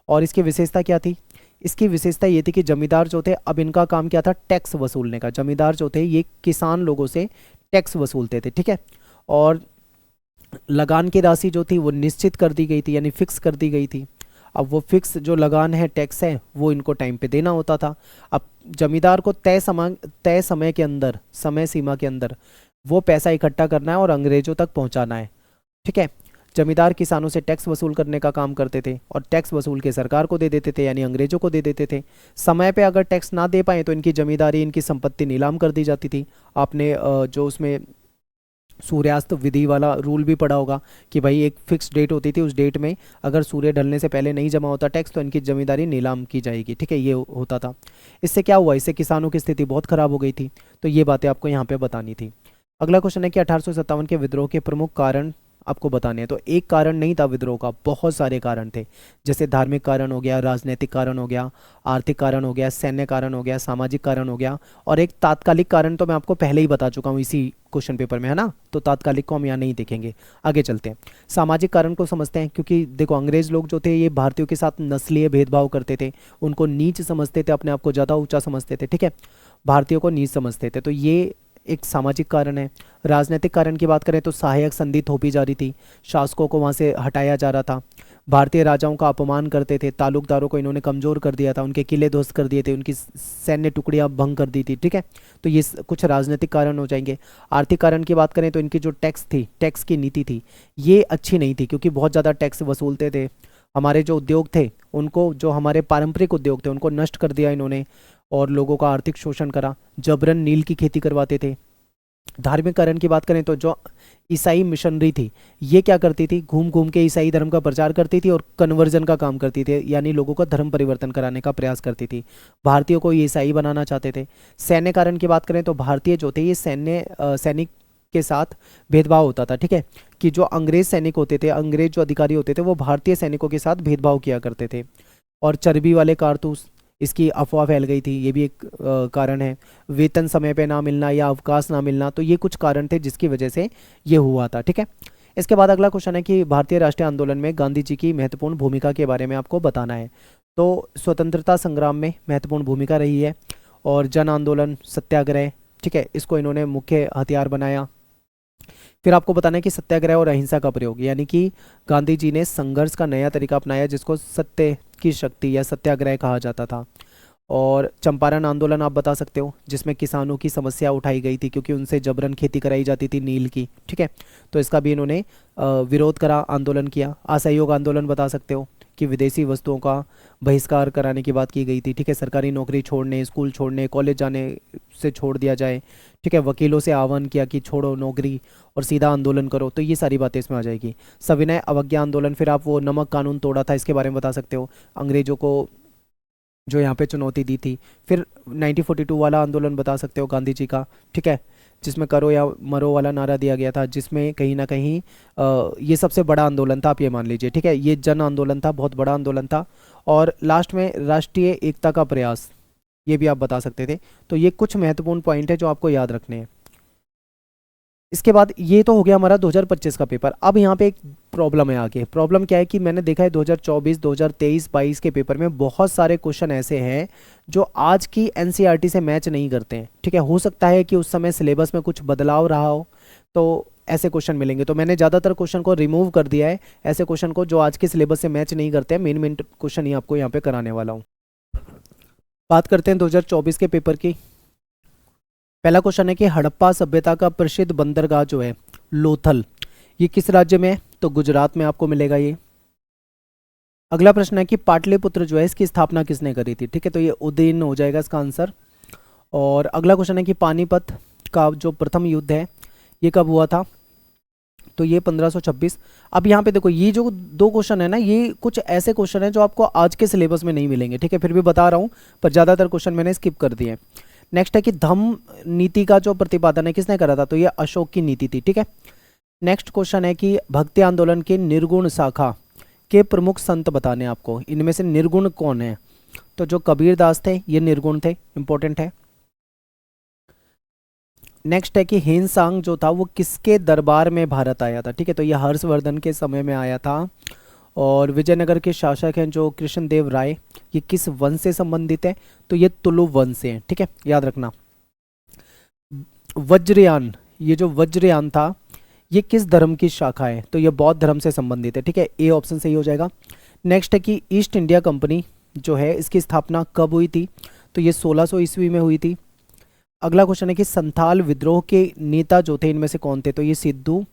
और इसकी विशेषता क्या थी? इसकी विशेषता ये थी कि जमींदार जो थे, अब इनका काम क्या था? टैक्स वसूलने का। जमींदार जो थे ये किसान लोगों से टैक्स वसूलते थे, ठीक है। और लगान की राशि जो थी वो निश्चित कर दी गई थी, यानी फिक्स कर दी गई थी। अब वो फिक्स जो लगान है, टैक्स है, वो इनको टाइम पे देना होता था। अब जमींदार को तय समय के अंदर, समय सीमा के अंदर वो पैसा इकट्ठा करना है और अंग्रेजों तक पहुंचाना है, ठीक है। जमींदार किसानों से टैक्स वसूल करने का काम करते थे और टैक्स वसूल के सरकार को दे देते थे, यानी अंग्रेजों को दे देते थे। समय पे अगर टैक्स ना दे पाए तो इनकी जमींदारी, इनकी संपत्ति नीलाम कर दी जाती थी। आपने जो उसमें सूर्यास्त विधि वाला रूल भी पड़ा होगा कि भाई एक फिक्स डेट होती थी, उस डेट में अगर सूर्य ढलने से पहले नहीं जमा होता टैक्स तो इनकी जमींदारी नीलाम की जाएगी, ठीक है, ये होता था। इससे क्या हुआ? इससे किसानों की स्थिति बहुत खराब हो गई थी। तो ये बातें आपको यहाँ पे बतानी थी। अगला क्वेश्चन है कि 1857 के विद्रोह के प्रमुख कारण आपको बताने हैं। तो एक कारण नहीं था विद्रोह का, बहुत सारे कारण थे, जैसे धार्मिक कारण हो गया, राजनीतिक कारण हो गया, आर्थिक कारण हो गया, सैन्य कारण हो गया, सामाजिक कारण हो गया, और एक तात्कालिक कारण तो मैं आपको पहले ही बता चुका हूँ इसी क्वेश्चन पेपर में, है ना। तो तात्कालिक को हम यहाँ नहीं देखेंगे, आगे चलते हैं। सामाजिक कारण को समझते हैं, क्योंकि देखो अंग्रेज लोग जो थे ये भारतीयों के साथ नस्लीय भेदभाव करते थे, उनको नीच समझते थे, अपने आप को ज़्यादा ऊँचा समझते थे, ठीक है, भारतीयों को नीच समझते थे। तो ये एक सामाजिक कारण है। राजनीतिक कारण की बात करें तो सहायक संधि थोपी जा रही थी, शासकों को वहाँ से हटाया जा रहा था, भारतीय राजाओं का अपमान करते थे, तालुकदारों को इन्होंने कमज़ोर कर दिया था, उनके किले ध्वस्त कर दिए थे, उनकी सैन्य टुकड़ियाँ भंग कर दी थी। ठीक है, तो ये कुछ राजनीतिक कारण हो जाएंगे। आर्थिक कारण की बात करें तो इनकी जो टैक्स थी, टैक्स की नीति थी, ये अच्छी नहीं थी, क्योंकि बहुत ज़्यादा टैक्स वसूलते थे। हमारे जो उद्योग थे उनको, जो हमारे पारंपरिक उद्योग थे उनको नष्ट कर दिया इन्होंने, और लोगों का आर्थिक शोषण करा, जबरन नील की खेती करवाते थे। धार्मिक कारण की बात करें तो जो ईसाई मिशनरी थी, ये क्या करती थी, घूम घूम के ईसाई धर्म का प्रचार करती थी और कन्वर्जन का काम करती थी, यानी लोगों का धर्म परिवर्तन कराने का प्रयास करती थी, भारतीयों को ये ईसाई बनाना चाहते थे। सैन्य कारण की बात करें तो भारतीय जो थे ये सैनिक के साथ भेदभाव होता था। ठीक है, कि जो अंग्रेज सैनिक होते थे, अंग्रेज जो अधिकारी होते थे, वो भारतीय सैनिकों के साथ भेदभाव किया करते थे। और चर्बी वाले कारतूस, इसकी अफवाह फैल गई थी, ये भी एक कारण है। वेतन समय पे ना मिलना या अवकाश ना मिलना, तो ये कुछ कारण थे जिसकी वजह से ये हुआ था। ठीक है, इसके बाद अगला क्वेश्चन है कि भारतीय राष्ट्रीय आंदोलन में गांधी जी की महत्वपूर्ण भूमिका के बारे में आपको बताना है। तो स्वतंत्रता संग्राम में महत्वपूर्ण भूमिका रही है, और जन आंदोलन, सत्याग्रह, ठीक है, इसको इन्होंने मुख्य हथियार बनाया। फिर आपको बताना है कि सत्याग्रह और अहिंसा का प्रयोग, यानी कि गांधी जी ने संघर्ष का नया तरीका अपनाया जिसको सत्य की शक्ति या सत्याग्रह कहा जाता था। और चंपारण आंदोलन आप बता सकते हो, जिसमें किसानों की समस्या उठाई गई थी, क्योंकि उनसे जबरन खेती कराई जाती थी नील की। ठीक है, तो इसका भी इन्होंने विरोध करा, आंदोलन किया। असहयोग आंदोलन बता सकते हो, कि विदेशी वस्तुओं का बहिष्कार कराने की बात की गई थी। ठीक है, सरकारी नौकरी छोड़ने, स्कूल छोड़ने, कॉलेज जाने से छोड़ दिया जाए। ठीक है, वकीलों से आह्वान किया कि छोड़ो नौकरी और सीधा आंदोलन करो, तो ये सारी बातें इसमें आ जाएगी। सविनय अवज्ञा आंदोलन, फिर आप वो नमक कानून तोड़ा था, इसके बारे में बता सकते हो, अंग्रेजों को जो यहाँ पे चुनौती दी थी। फिर 1942 वाला आंदोलन बता सकते हो गांधी जी का, ठीक है, जिसमें करो या मरो वाला नारा दिया गया था, जिसमें कहीं ना कहीं ये सबसे बड़ा आंदोलन था, आप ये मान लीजिए। ठीक है, ये जन आंदोलन था, बहुत बड़ा आंदोलन था। और लास्ट में राष्ट्रीय एकता का प्रयास, ये भी आप बता सकते थे। तो ये कुछ महत्वपूर्ण पॉइंट है जो आपको याद रखने हैं। इसके बाद ये तो हो गया हमारा 2025 का पेपर। अब यहाँ पे एक प्रॉब्लम है आगे। प्रॉब्लम क्या है कि मैंने देखा है 2024, 2023, 22 के पेपर में बहुत सारे क्वेश्चन ऐसे हैं जो आज की एनसीईआरटी से मैच नहीं करते हैं। ठीक है, हो सकता है कि उस समय सिलेबस में कुछ बदलाव रहा हो, तो ऐसे क्वेश्चन मिलेंगे। तो मैंने ज़्यादातर क्वेश्चन को रिमूव कर दिया है, ऐसे क्वेश्चन को जो आज के सिलेबस से मैच नहीं करते हैं। मेन मेन क्वेश्चन ही आपको यहाँ पे कराने वाला हूँ। बात करते हैं 2024 के पेपर की। पहला क्वेश्चन है कि हड़प्पा सभ्यता का प्रसिद्ध बंदरगाह जो है लोथल, ये किस राज्य में है? तो गुजरात में आपको मिलेगा ये। अगला प्रश्न है कि पाटलिपुत्र जो है इसकी स्थापना किसने करी थी? ठीक है, तो ये उदयन हो जाएगा इसका आंसर। और अगला क्वेश्चन है कि पानीपत का जो प्रथम युद्ध है ये कब हुआ था? तो ये 1526। अब यहाँ पे देखो, ये जो दो क्वेश्चन है ना, ये कुछ ऐसे क्वेश्चन है जो आपको आज के सिलेबस में नहीं मिलेंगे। ठीक है, फिर भी बता रहा हूँ, पर ज़्यादातर क्वेश्चन मैंने स्किप कर दिए। नेक्स्ट है कि धम्म नीति का जो प्रतिपादन है किसने करा था? तो ये अशोक की नीति थी। ठीक है, नेक्स्ट क्वेश्चन है कि भक्ति आंदोलन के निर्गुण शाखा के प्रमुख संत बताने आपको, इनमें से निर्गुण कौन है? तो जो कबीरदास थे ये निर्गुण थे, इंपॉर्टेंट है। नेक्स्ट है कि हेनसांग जो था वो किसके दरबार में भारत आया था? ठीक है, तो ये हर्षवर्धन के समय में आया था। और विजयनगर के शासक हैं जो कृष्णदेव राय, ये किस वंश से संबंधित है? तो ये तुलु वंश से हैं। ठीक है, याद रखना। वज्रयान, ये जो वज्रयान था ये किस धर्म की शाखा है? तो ये बौद्ध धर्म से संबंधित है। ठीक है, ए ऑप्शन सही हो जाएगा। नेक्स्ट है कि ईस्ट इंडिया कंपनी जो है इसकी स्थापना कब हुई थी? तो ये 1600 ईस्वी में हुई थी। अगला क्वेश्चन है कि संथाल विद्रोह के नेता जो थे इनमें से कौन थे? तो ये सिद्धू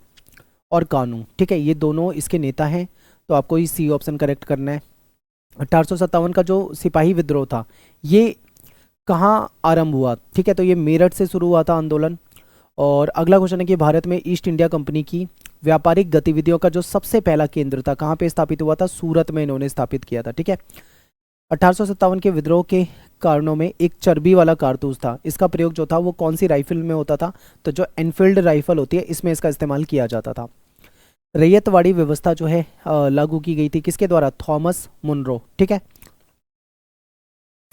और कानू। ठीक है, ये दोनों इसके नेता हैं, तो आपको ये सी ऑप्शन करेक्ट करना है। 1857 का जो सिपाही विद्रोह था ये कहाँ आरंभ हुआ? ठीक है, तो ये मेरठ से शुरू हुआ था आंदोलन। और अगला क्वेश्चन है कि भारत में ईस्ट इंडिया कंपनी की व्यापारिक गतिविधियों का जो सबसे पहला केंद्र था कहाँ पे स्थापित हुआ था? सूरत में इन्होंने स्थापित किया था। ठीक है, 1857 के विद्रोह के कारणों में एक चर्बी वाला कारतूस था, इसका प्रयोग जो था वो कौन सी राइफल में होता था? तो जो एनफील्ड राइफल होती है इसमें इसका इस्तेमाल किया जाता था। रैयतवाड़ी व्यवस्था जो है लागू की गई थी किसके द्वारा? Thomas Munro. ठीक है,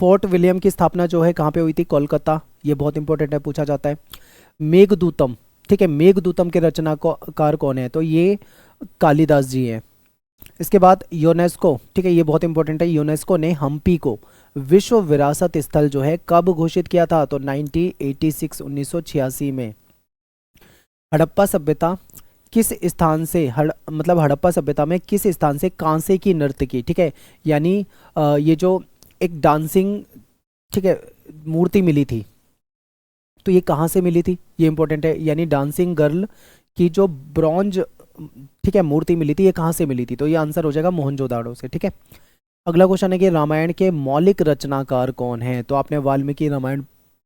फोर्ट विलियम की स्थापना जो है कहाँ पे हुई थी? कोलकाता। ये बहुत इंपॉर्टेंट है, पूछा जाता है। मेघदूतम, ठीक है, मेघदूतम के रचनाकार कौन है? तो ये कालिदास जी हैं। इसके बाद यूनेस्को, ठीक है, ये बहुत इंपॉर्टेंट है, यूनेस्को ने हम्पी को विश्व विरासत स्थल जो है कब घोषित किया था? तो 1986 1986 में। हड़प्पा सभ्यता किस स्थान से मतलब हड़प्पा सभ्यता में किस स्थान से कांसे की नर्तकी, ठीक है, यानी ये जो एक डांसिंग, ठीक है, मूर्ति मिली थी, तो ये कहाँ से मिली थी, ये इंपॉर्टेंट है। यानी डांसिंग गर्ल की जो ब्रॉन्ज, ठीक है, मूर्ति मिली थी, ये कहाँ से मिली थी? तो ये आंसर हो जाएगा मोहनजोदाड़ो से, ठीक है। अगला क्वेश्चन है कि रामायण के मौलिक रचनाकार कौन है? तो आपने वाल्मीकि रामायण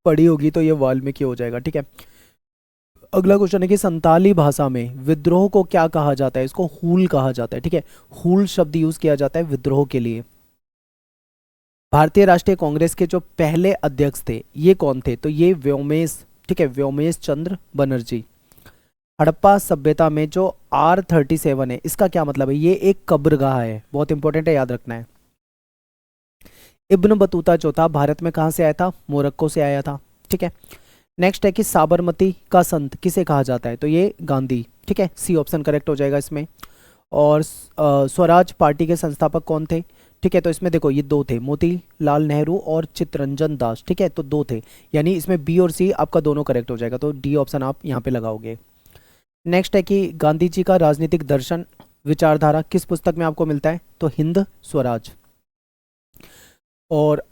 पढ़ी होगी, तो ये वाल्मीकि हो जाएगा, ठीक है। अगला क्वेश्चन है कि संताली भाषा में विद्रोह को क्या कहा जाता है? इसको हूल कहा जाता है, ठीक है। हूल शब्द यूज किया जाता है विद्रोह के लिए। भारतीय राष्ट्रीय कांग्रेस के जो पहले अध्यक्ष थे ये कौन थे? तो ये व्योमेश, ठीक है, व्योमेश चंद्र बनर्जी। हड़प्पा सभ्यता में जो R37 है इसका क्या मतलब है? ये एक कब्रगाह है, बहुत इंपॉर्टेंट है, याद रखना है। इब्न बतूता जो था भारत में कहाँ से आया था? मोरक्को से आया था, ठीक है। नेक्स्ट है कि साबरमती का संत किसे कहा जाता है? तो ये गांधी, ठीक है, सी ऑप्शन करेक्ट हो जाएगा इसमें। और स्वराज पार्टी के संस्थापक कौन थे? ठीक है, तो इसमें देखो ये दो थे, मोतीलाल नेहरू और चित्तरंजन दास, ठीक है, तो दो थे, यानी इसमें बी और सी आपका दोनों करेक्ट हो जाएगा, तो डी ऑप्शन आप यहाँ पे लगाओगे। नेक्स्ट है कि गांधी जी का राजनीतिक दर्शन विचारधारा किस पुस्तक में आपको मिलता है? तो हिंद स्वराज। और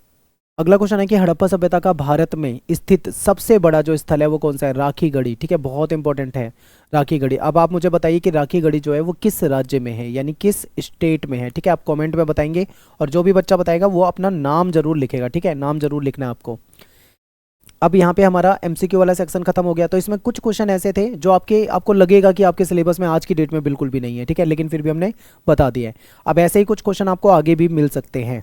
अगला क्वेश्चन है कि हड़प्पा सभ्यता का भारत में स्थित सबसे बड़ा जो स्थल है वो कौन सा है? राखी गढ़ी, ठीक है, बहुत इंपॉर्टेंट है राखी गढ़ी। अब आप मुझे बताइए कि राखी गढ़ी जो है वो किस राज्य में है, यानी किस स्टेट में है, ठीक है, आप कमेंट में बताएंगे। और जो भी बच्चा बताएगा वो अपना नाम जरूर लिखेगा, ठीक है, नाम जरूर लिखना है आपको। अब यहाँ पे हमारा एमसीक्यू वाला सेक्शन खत्म हो गया। तो इसमें कुछ क्वेश्चन ऐसे थे जो आपको लगेगा कि आपके सिलेबस में आज की डेट में बिल्कुल भी नहीं है, ठीक है, लेकिन फिर भी हमने बता दिया है। अब ऐसे ही कुछ क्वेश्चन आपको आगे भी मिल सकते हैं।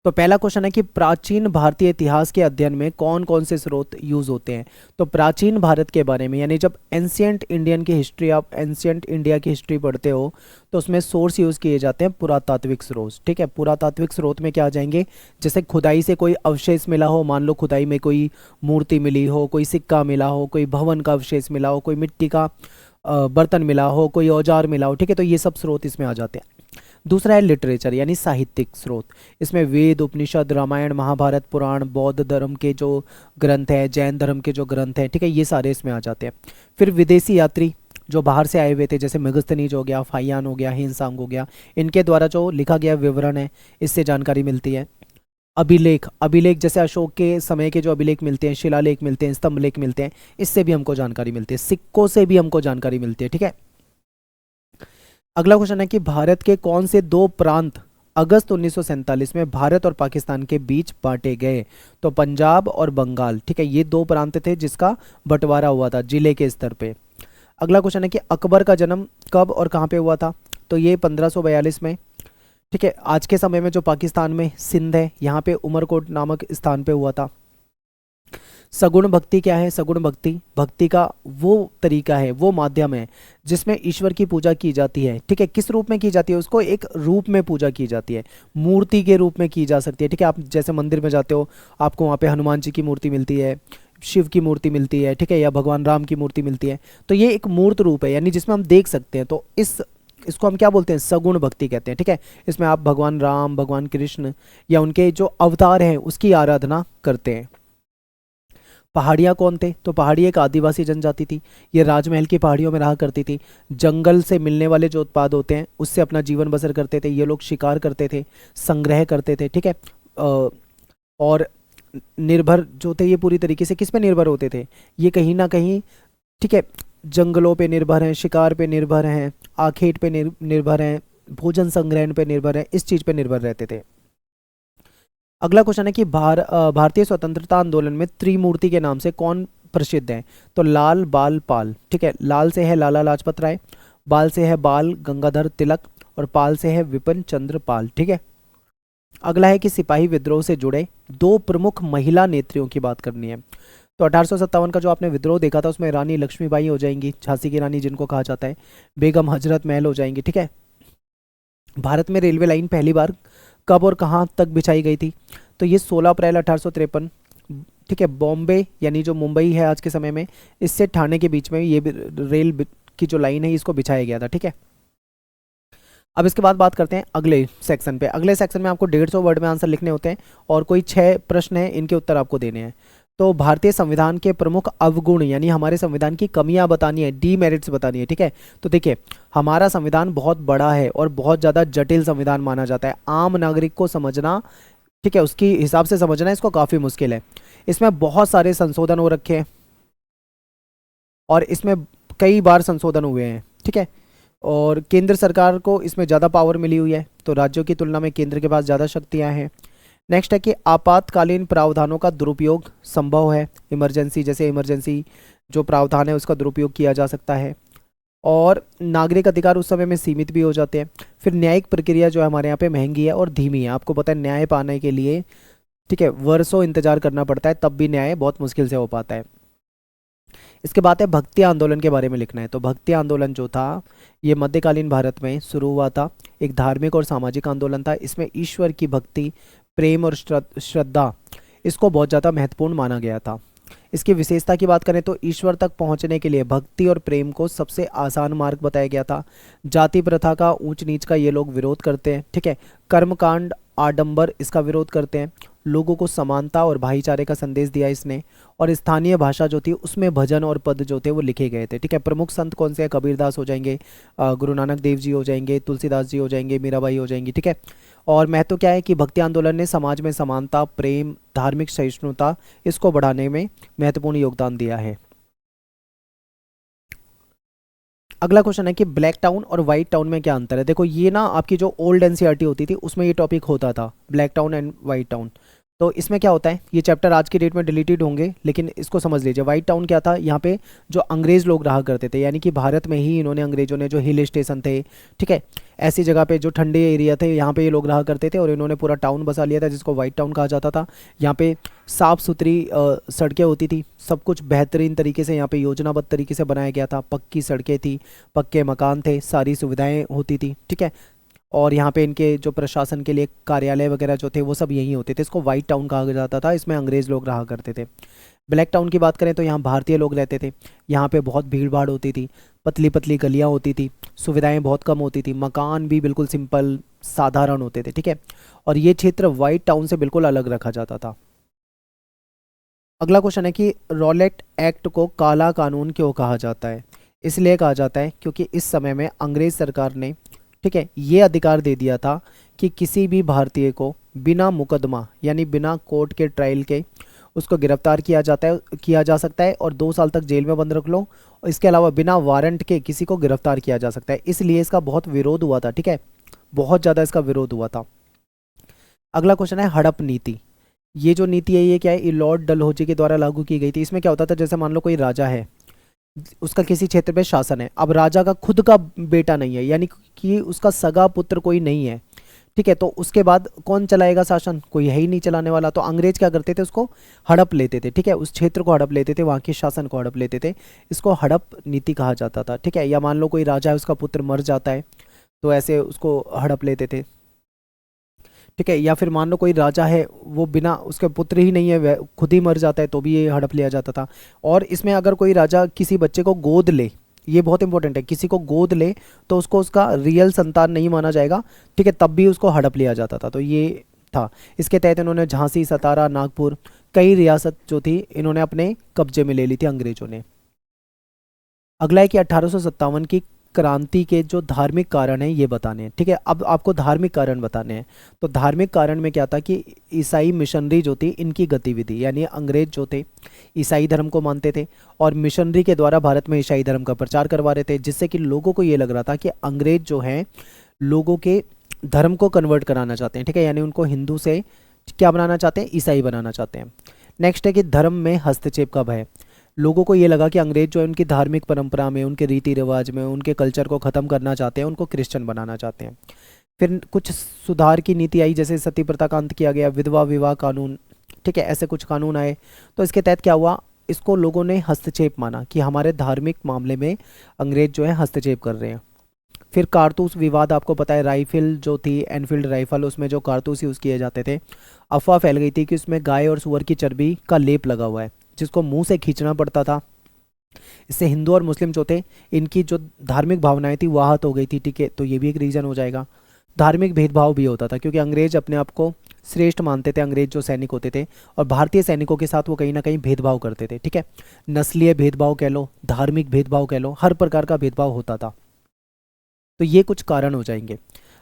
तो पहला क्वेश्चन है कि प्राचीन भारतीय इतिहास के अध्ययन में कौन कौन से स्रोत यूज होते हैं? तो प्राचीन भारत के बारे में, यानी जब एंशियंट इंडियन की हिस्ट्री, आप एंशियंट इंडिया की हिस्ट्री पढ़ते हो तो उसमें सोर्स यूज किए जाते हैं पुरातात्विक स्रोत, ठीक है। पुरातात्विक स्रोत में क्या आ जाएंगे? जैसे खुदाई से कोई अवशेष मिला हो, मान लो खुदाई में कोई मूर्ति मिली हो, कोई सिक्का मिला हो, कोई भवन का अवशेष मिला हो, कोई मिट्टी का बर्तन मिला हो, कोई औजार मिला हो, ठीक है, तो ये सब स्रोत इसमें आ जाते हैं। दूसरा है लिटरेचर, यानी साहित्यिक स्रोत। इसमें वेद, उपनिषद, रामायण, महाभारत, पुराण, बौद्ध धर्म के जो ग्रंथ हैं, जैन धर्म के जो ग्रंथ हैं, ठीक है, ये सारे इसमें आ जाते हैं। फिर विदेशी यात्री जो बाहर से आए हुए थे, जैसे मेगस्थनीज हो गया, फाहियान हो गया, हिंसांग हो गया, इनके द्वारा जो लिखा गया विवरण है इससे जानकारी मिलती है। अभिलेख, अभिलेख जैसे अशोक के समय के जो अभिलेख मिलते हैं, शिलालेख मिलते हैं, स्तंभ लेख मिलते हैं, इससे भी हमको जानकारी मिलती है। सिक्कों से भी हमको जानकारी मिलती है, ठीक है। अगला क्वेश्चन है कि भारत के कौन से दो प्रांत अगस्त 1947 में भारत और पाकिस्तान के बीच बांटे गए? तो पंजाब और बंगाल, ठीक है, ये दो प्रांत थे जिसका बंटवारा हुआ था जिले के स्तर पे। अगला क्वेश्चन है कि अकबर का जन्म कब और कहाँ पे हुआ था? तो ये 1542 में, ठीक है, आज के समय में जो पाकिस्तान में सिंध है यहाँ पे उमरकोट नामक स्थान पे हुआ था। सगुण भक्ति क्या है? सगुण भक्ति भक्ति का वो तरीका है, वो माध्यम है जिसमें ईश्वर की पूजा की जाती है, ठीक है। किस रूप में की जाती है? उसको एक रूप में पूजा की जाती है, मूर्ति के रूप में की जा सकती है, ठीक है। आप जैसे मंदिर में जाते हो, आपको वहाँ पे हनुमान जी की मूर्ति मिलती है, शिव की मूर्ति मिलती है, ठीक है, या भगवान राम की मूर्ति मिलती है, तो ये एक मूर्त रूप है, यानी जिसमें हम देख सकते हैं। तो इसको हम क्या बोलते हैं? सगुण भक्ति कहते हैं, ठीक है। इसमें आप भगवान राम, भगवान कृष्ण या उनके जो अवतार हैं उसकी आराधना करते हैं। पहाड़ियाँ कौन थे? तो पहाड़ी एक आदिवासी जनजाति थी, ये राजमहल की पहाड़ियों में रहा करती थी, जंगल से मिलने वाले जो उत्पाद होते हैं उससे अपना जीवन बसर करते थे। ये लोग शिकार करते थे, संग्रह करते थे, ठीक है। और निर्भर जो थे ये पूरी तरीके से किस पे निर्भर होते थे? ये कहीं ना कहीं, ठीक है, जंगलों पे निर्भर हैं, शिकार पे निर्भर हैं, आखेट पे निर्भर हैं, भोजन संग्रहण पे निर्भर हैं, इस चीज़ पे निर्भर रहते थे। अगला क्वेश्चन है कि भारतीय स्वतंत्रता आंदोलन में त्रिमूर्ति के नाम से कौन प्रसिद्ध है? तो लाल, बाल, पाल, ठीक है। लाल से है लाला लाजपत राय, बाल से है बाल गंगाधर तिलक और पाल से है विपिन चंद्र पाल, ठीक है। अगला है कि सिपाही विद्रोह से जुड़े दो प्रमुख महिला नेत्रियों की बात करनी है। तो 1857 का जो आपने विद्रोह देखा था उसमें रानी लक्ष्मीबाई हो जाएंगी, झांसी की रानी जिनको कहा जाता है, बेगम हजरत महल हो जाएंगी, ठीक है। भारत में रेलवे लाइन पहली बार कब और कहाँ तक बिछाई गई थी? तो ये 16 अप्रैल 1853, ठीक है, बॉम्बे यानी जो मुंबई है आज के समय में, इससे ठाणे के बीच में ये रेल की जो लाइन है इसको बिछाया गया था, ठीक है। अब इसके बाद बात करते हैं अगले सेक्शन पे। अगले सेक्शन में आपको 150 वर्ड में आंसर लिखने होते हैं और कोई 6 प्रश्न हैं, इनके उत्तर आपको देने हैं। तो भारतीय संविधान के प्रमुख अवगुण यानी हमारे संविधान की कमियां बतानी है, डीमेरिट्स बतानी है, ठीक है। तो देखिए, हमारा संविधान बहुत बड़ा है और बहुत ज़्यादा जटिल संविधान माना जाता है। आम नागरिक को समझना, ठीक है, उसकी हिसाब से समझना इसको काफ़ी मुश्किल है। इसमें बहुत सारे संशोधन हो रखे हैं और इसमें कई बार संशोधन हुए हैं, ठीक है। और केंद्र सरकार को इसमें ज़्यादा पावर मिली हुई है, तो राज्यों की तुलना में केंद्र के पास ज़्यादा शक्तियाँ हैं। नेक्स्ट है कि आपातकालीन प्रावधानों का दुरुपयोग संभव है। इमरजेंसी, जैसे इमरजेंसी जो प्रावधान है उसका दुरुपयोग किया जा सकता है। और नागरिक अधिकार उस समय में सीमित भी हो जाते हैं। फिर न्यायिक प्रक्रिया जो है हमारे यहाँ पे महंगी है और धीमी है। आपको पता है न्याय पाने के लिए, ठीक है, वर्षों इंतजार करना पड़ता है, तब भी न्याय बहुत मुश्किल से हो पाता है। इसके बाद है भक्ति आंदोलन के बारे में लिखना है। तो भक्ति आंदोलन जो था ये मध्यकालीन भारत में शुरू हुआ था, एक धार्मिक और सामाजिक आंदोलन था। इसमें ईश्वर की भक्ति, प्रेम और श्रद्धा, इसको बहुत ज़्यादा महत्वपूर्ण माना गया था। इसकी विशेषता की बात करें तो ईश्वर तक पहुंचने के लिए भक्ति और प्रेम को सबसे आसान मार्ग बताया गया था। जाति प्रथा का, ऊंच नीच का ये लोग विरोध करते हैं, ठीक है। कर्मकांड, आडंबर, इसका विरोध करते हैं। लोगों को समानता और भाईचारे का संदेश दिया इसने। और स्थानीय भाषा जो थी उसमें भजन और पद जो थे वो लिखे गए थे, ठीक है। प्रमुख संत कौन से हैं? कबीरदास हो जाएंगे, गुरु नानक देव जी हो जाएंगे, तुलसीदास जी हो जाएंगे, मीराबाई हो जाएंगी, ठीक है। और महत्व क्या है कि भक्ति आंदोलन ने समाज में समानता, प्रेम, धार्मिक सहिष्णुता, इसको बढ़ाने में महत्वपूर्ण योगदान दिया है। अगला क्वेश्चन है कि ब्लैक टाउन और व्हाइट टाउन में क्या अंतर है। देखो, ये ना आपकी जो ओल्ड एनसीईआरटी होती थी उसमें ये टॉपिक होता था, black town and white town. तो इसमें क्या होता है, ये चैप्टर आज की डेट में डिलीटेड होंगे, लेकिन इसको समझ लीजिए। व्हाइट टाउन क्या था, यहाँ पे जो अंग्रेज लोग रहा करते थे, यानी कि भारत में ही इन्होंने, अंग्रेजों ने, जो हिल स्टेशन थे, ठीक है, ऐसी जगह पे जो ठंडे एरिया थे, यहाँ पे ये लोग रहा करते थे और इन्होंने पूरा टाउन बसा लिया था जिसको व्हाइट टाउन कहा जाता था। यहाँ पे साफ़ सुथरी सड़कें होती थी, सब कुछ बेहतरीन तरीके से यहाँ पे योजनाबद्ध तरीके से बनाया गया था। पक्की सड़कें थी, पक्के मकान थे, सारी सुविधाएं होती थी, ठीक है। और यहाँ पे इनके जो प्रशासन के लिए कार्यालय वगैरह जो थे वो सब यहीं होते थे। इसको वाइट टाउन कहा जाता था, इसमें अंग्रेज़ लोग रहा करते थे। ब्लैक टाउन की बात करें तो यहाँ भारतीय लोग रहते थे। यहाँ पे बहुत भीड़ भाड़ होती थी, पतली पतली गलियाँ होती थी, सुविधाएं बहुत कम होती थी, मकान भी बिल्कुल सिंपल साधारण होते थे, ठीक है। और ये क्षेत्र वाइट टाउन से बिल्कुल अलग रखा जाता था। अगला क्वेश्चन है कि रॉलेट एक्ट को काला कानून क्यों कहा जाता है। इसलिए कहा जाता है क्योंकि इस समय में अंग्रेज सरकार ने, ठीक है, ये अधिकार दे दिया था कि किसी भी भारतीय को बिना मुकदमा यानी बिना कोर्ट के ट्रायल के उसको गिरफ्तार किया जा सकता है और 2 साल तक जेल में बंद रख लो। इसके अलावा बिना वारंट के किसी को गिरफ्तार किया जा सकता है। इसलिए इसका बहुत विरोध हुआ था, ठीक है, बहुत ज़्यादा इसका विरोध हुआ था। अगला क्वेश्चन है हड़प नीति। ये जो नीति है ये क्या है, ये लॉर्ड डलहौजी के द्वारा लागू की गई थी। इसमें क्या होता था, जैसे मान लो कोई राजा है, उसका किसी क्षेत्र पे शासन है, अब राजा का खुद का बेटा नहीं है, यानी कि उसका सगा पुत्र कोई नहीं है, ठीक है, तो उसके बाद कौन चलाएगा शासन, कोई है ही नहीं चलाने वाला। तो अंग्रेज क्या करते थे, उसको हड़प लेते थे, ठीक है, उस क्षेत्र को हड़प लेते थे, वहाँ के शासन को हड़प लेते थे। इसको हड़प नीति कहा जाता था, ठीक है। या मान लो कोई राजा है, उसका पुत्र मर जाता है तो ऐसे उसको हड़प लेते थे, ठीक है। या फिर मान लो कोई राजा है, वो बिना, उसके पुत्र ही नहीं है, वह खुद ही मर जाता है, तो भी ये हड़प लिया जाता था। और इसमें अगर कोई राजा किसी बच्चे को गोद ले, ये बहुत इंपॉर्टेंट है, किसी को गोद ले तो उसको उसका रियल संतान नहीं माना जाएगा, ठीक है, तब भी उसको हड़प लिया जाता था। तो ये था। इसके तहत इन्होंने झांसी, सतारा, नागपुर, कई रियासत जो थी इन्होंने अपने कब्जे में ले ली थी अंग्रेजों ने। अगला है कि 1857 की क्रांति के जो धार्मिक कारण हैं ये बताने हैं, ठीक है। अब आपको धार्मिक कारण बताने हैं। तो धार्मिक कारण में क्या था कि ईसाई मिशनरी जो थी इनकी गतिविधि, यानी अंग्रेज जो थे ईसाई धर्म को मानते थे और मिशनरी के द्वारा भारत में ईसाई धर्म का प्रचार करवा रहे थे, जिससे कि लोगों को ये लग रहा था कि अंग्रेज जो हैं लोगों के धर्म को कन्वर्ट कराना चाहते हैं, ठीक है, यानी उनको हिंदू से क्या बनाना चाहते हैं, ईसाई बनाना चाहते हैं। नेक्स्ट है कि धर्म में हस्तक्षेप का भय। लोगों को ये लगा कि अंग्रेज जो है उनकी धार्मिक परंपरा में, उनके रीति रिवाज में, उनके कल्चर को ख़त्म करना चाहते हैं, उनको क्रिश्चियन बनाना चाहते हैं। फिर कुछ सुधार की नीति आई, जैसे सती प्रथा का अंत किया गया, विधवा विवाह कानून, ठीक है, ऐसे कुछ कानून आए। तो इसके तहत क्या हुआ, इसको लोगों ने हस्तक्षेप माना कि हमारे धार्मिक मामले में अंग्रेज जो है हस्तक्षेप कर रहे हैं। फिर कारतूस विवाद, आपको पता है, राइफल जो थी एनफील्ड राइफल, उसमें जो कारतूस यूज़ किए जाते थे, अफवाह फैल गई थी कि उसमें गाय और सुअर की चर्बी का लेप लगा हुआ है जिसको मुंह से खींचना पड़ता था, इससे हिंदू और मुस्लिम जो थे, इनकी जो धार्मिक भावनाएं थी वो आहत हो गई थी, ठीक है, तो ये भी एक रीज़न हो जाएगा। धार्मिक भेदभाव भी होता था क्योंकि अंग्रेज अपने आप को श्रेष्ठ मानते थे, अंग्रेज जो सैनिक होते थे, और भारतीय सैनिकों के साथ वो कहीं ना कहीं भेदभाव करते थे, ठीक है। नस्लीय भेदभाव कह लो, धार्मिक भेदभाव कह लो, हर प्रकार का भेदभाव होता था। तो ये कुछ कारण हो जाएंगे।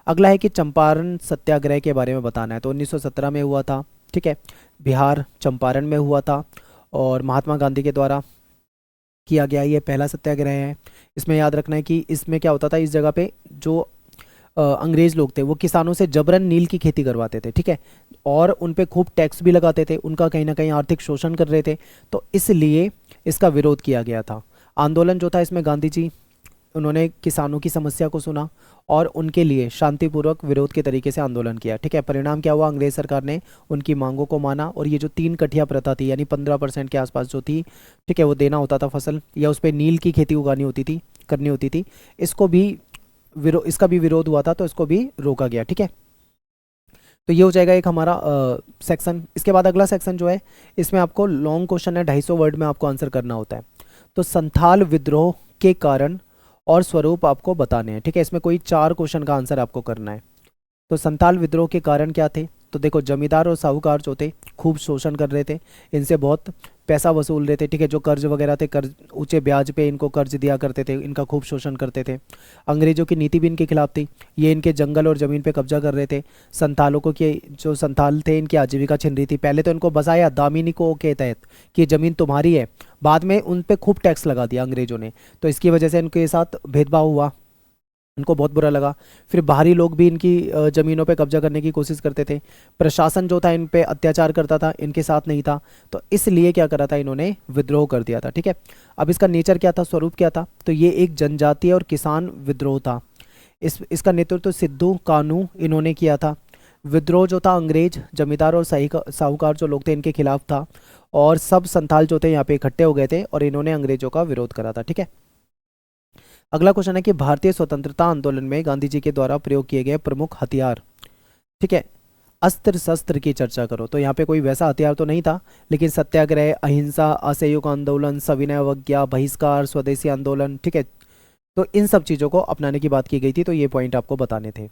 अगला है कि चंपारण सत्याग्रह के बारे में बताना है। तो 1917 में हुआ था, ठीक है, बिहार चंपारण में हुआ था, और महात्मा गांधी के द्वारा किया गया ये पहला सत्याग्रह है। इसमें याद रखना है कि इसमें क्या होता था, इस जगह पे जो अंग्रेज लोग थे वो किसानों से जबरन नील की खेती करवाते थे, ठीक है, और उन पे खूब टैक्स भी लगाते थे, उनका कहीं ना कहीं आर्थिक शोषण कर रहे थे, तो इसलिए इसका विरोध किया गया था। आंदोलन जो था इसमें गांधी जी, उन्होंने किसानों की समस्या को सुना और उनके लिए शांतिपूर्वक विरोध के तरीके से आंदोलन किया, ठीक है। परिणाम क्या हुआ, अंग्रेज सरकार ने उनकी मांगों को माना, और ये जो 3 कठिया प्रथा थी, यानी 15% के आसपास जो थी, ठीक है, वो देना होता था फसल, या उस पर नील की खेती उगानी होती थी, करनी होती थी, इसको भी इसका भी विरोध हुआ था, तो इसको भी रोका गया, ठीक है। तो ये हो जाएगा एक हमारा सेक्शन। इसके बाद अगला सेक्शन जो है, इसमें आपको लॉन्ग क्वेश्चन है, 250 वर्ड में आपको आंसर करना होता है। तो संथाल विद्रोह के कारण और स्वरूप आपको बताने हैं, ठीक है। इसमें कोई 4 क्वेश्चन का आंसर आपको करना है। तो संथाल विद्रोह के कारण क्या थे, तो देखो, जमींदार और साहूकार जो थे खूब शोषण कर रहे थे, इनसे बहुत पैसा वसूल रहे थे, ठीक है, जो कर्ज वगैरह थे, कर्ज ऊंचे ब्याज पे इनको कर्ज दिया करते थे, इनका खूब शोषण करते थे। अंग्रेजों की नीति भी इनके खिलाफ थी, ये इनके जंगल और ज़मीन पे कब्जा कर रहे थे। संथालों को की जो संथाल थे, इनकी आजीविका छिन रही थी। पहले तो इनको बसाया दामिनी को के तहत कि ज़मीन तुम्हारी है, बाद में उन पे खूब टैक्स लगा दिया अंग्रेजों ने, तो इसकी वजह से इनके साथ भेदभाव हुआ, उनको बहुत बुरा लगा। फिर बाहरी लोग भी इनकी ज़मीनों पे कब्जा करने की कोशिश करते थे। प्रशासन जो था इन पे अत्याचार करता था, इनके साथ नहीं था, तो इसलिए क्या करा था, इन्होंने विद्रोह कर दिया था, ठीक है। अब इसका नेचर क्या था, स्वरूप क्या था, तो ये एक जनजातीय और किसान विद्रोह था। इसका नेतृत्व सिद्धू कानू इन्होंने किया था। विद्रोह जो था अंग्रेज जमींदार और साहूकार जो लोग थे इनके खिलाफ था, और सब संथाल जो थे यहाँ पे इकट्ठे हो गए थे और इन्होंने अंग्रेजों का विरोध करा था, ठीक है। अगला क्वेश्चन है कि भारतीय स्वतंत्रता आंदोलन में गांधी जी के द्वारा प्रयोग किए गए प्रमुख हथियार, ठीक है, अस्त्र शस्त्र की चर्चा करो। तो यहाँ पे कोई वैसा हथियार तो नहीं था, लेकिन सत्याग्रह, अहिंसा, असहयोग आंदोलन, सविनय अवज्ञा, बहिष्कार, स्वदेशी आंदोलन, ठीक है, तो इन सब चीज़ों को अपनाने की बात की गई थी, तो ये पॉइंट आपको बताने थे।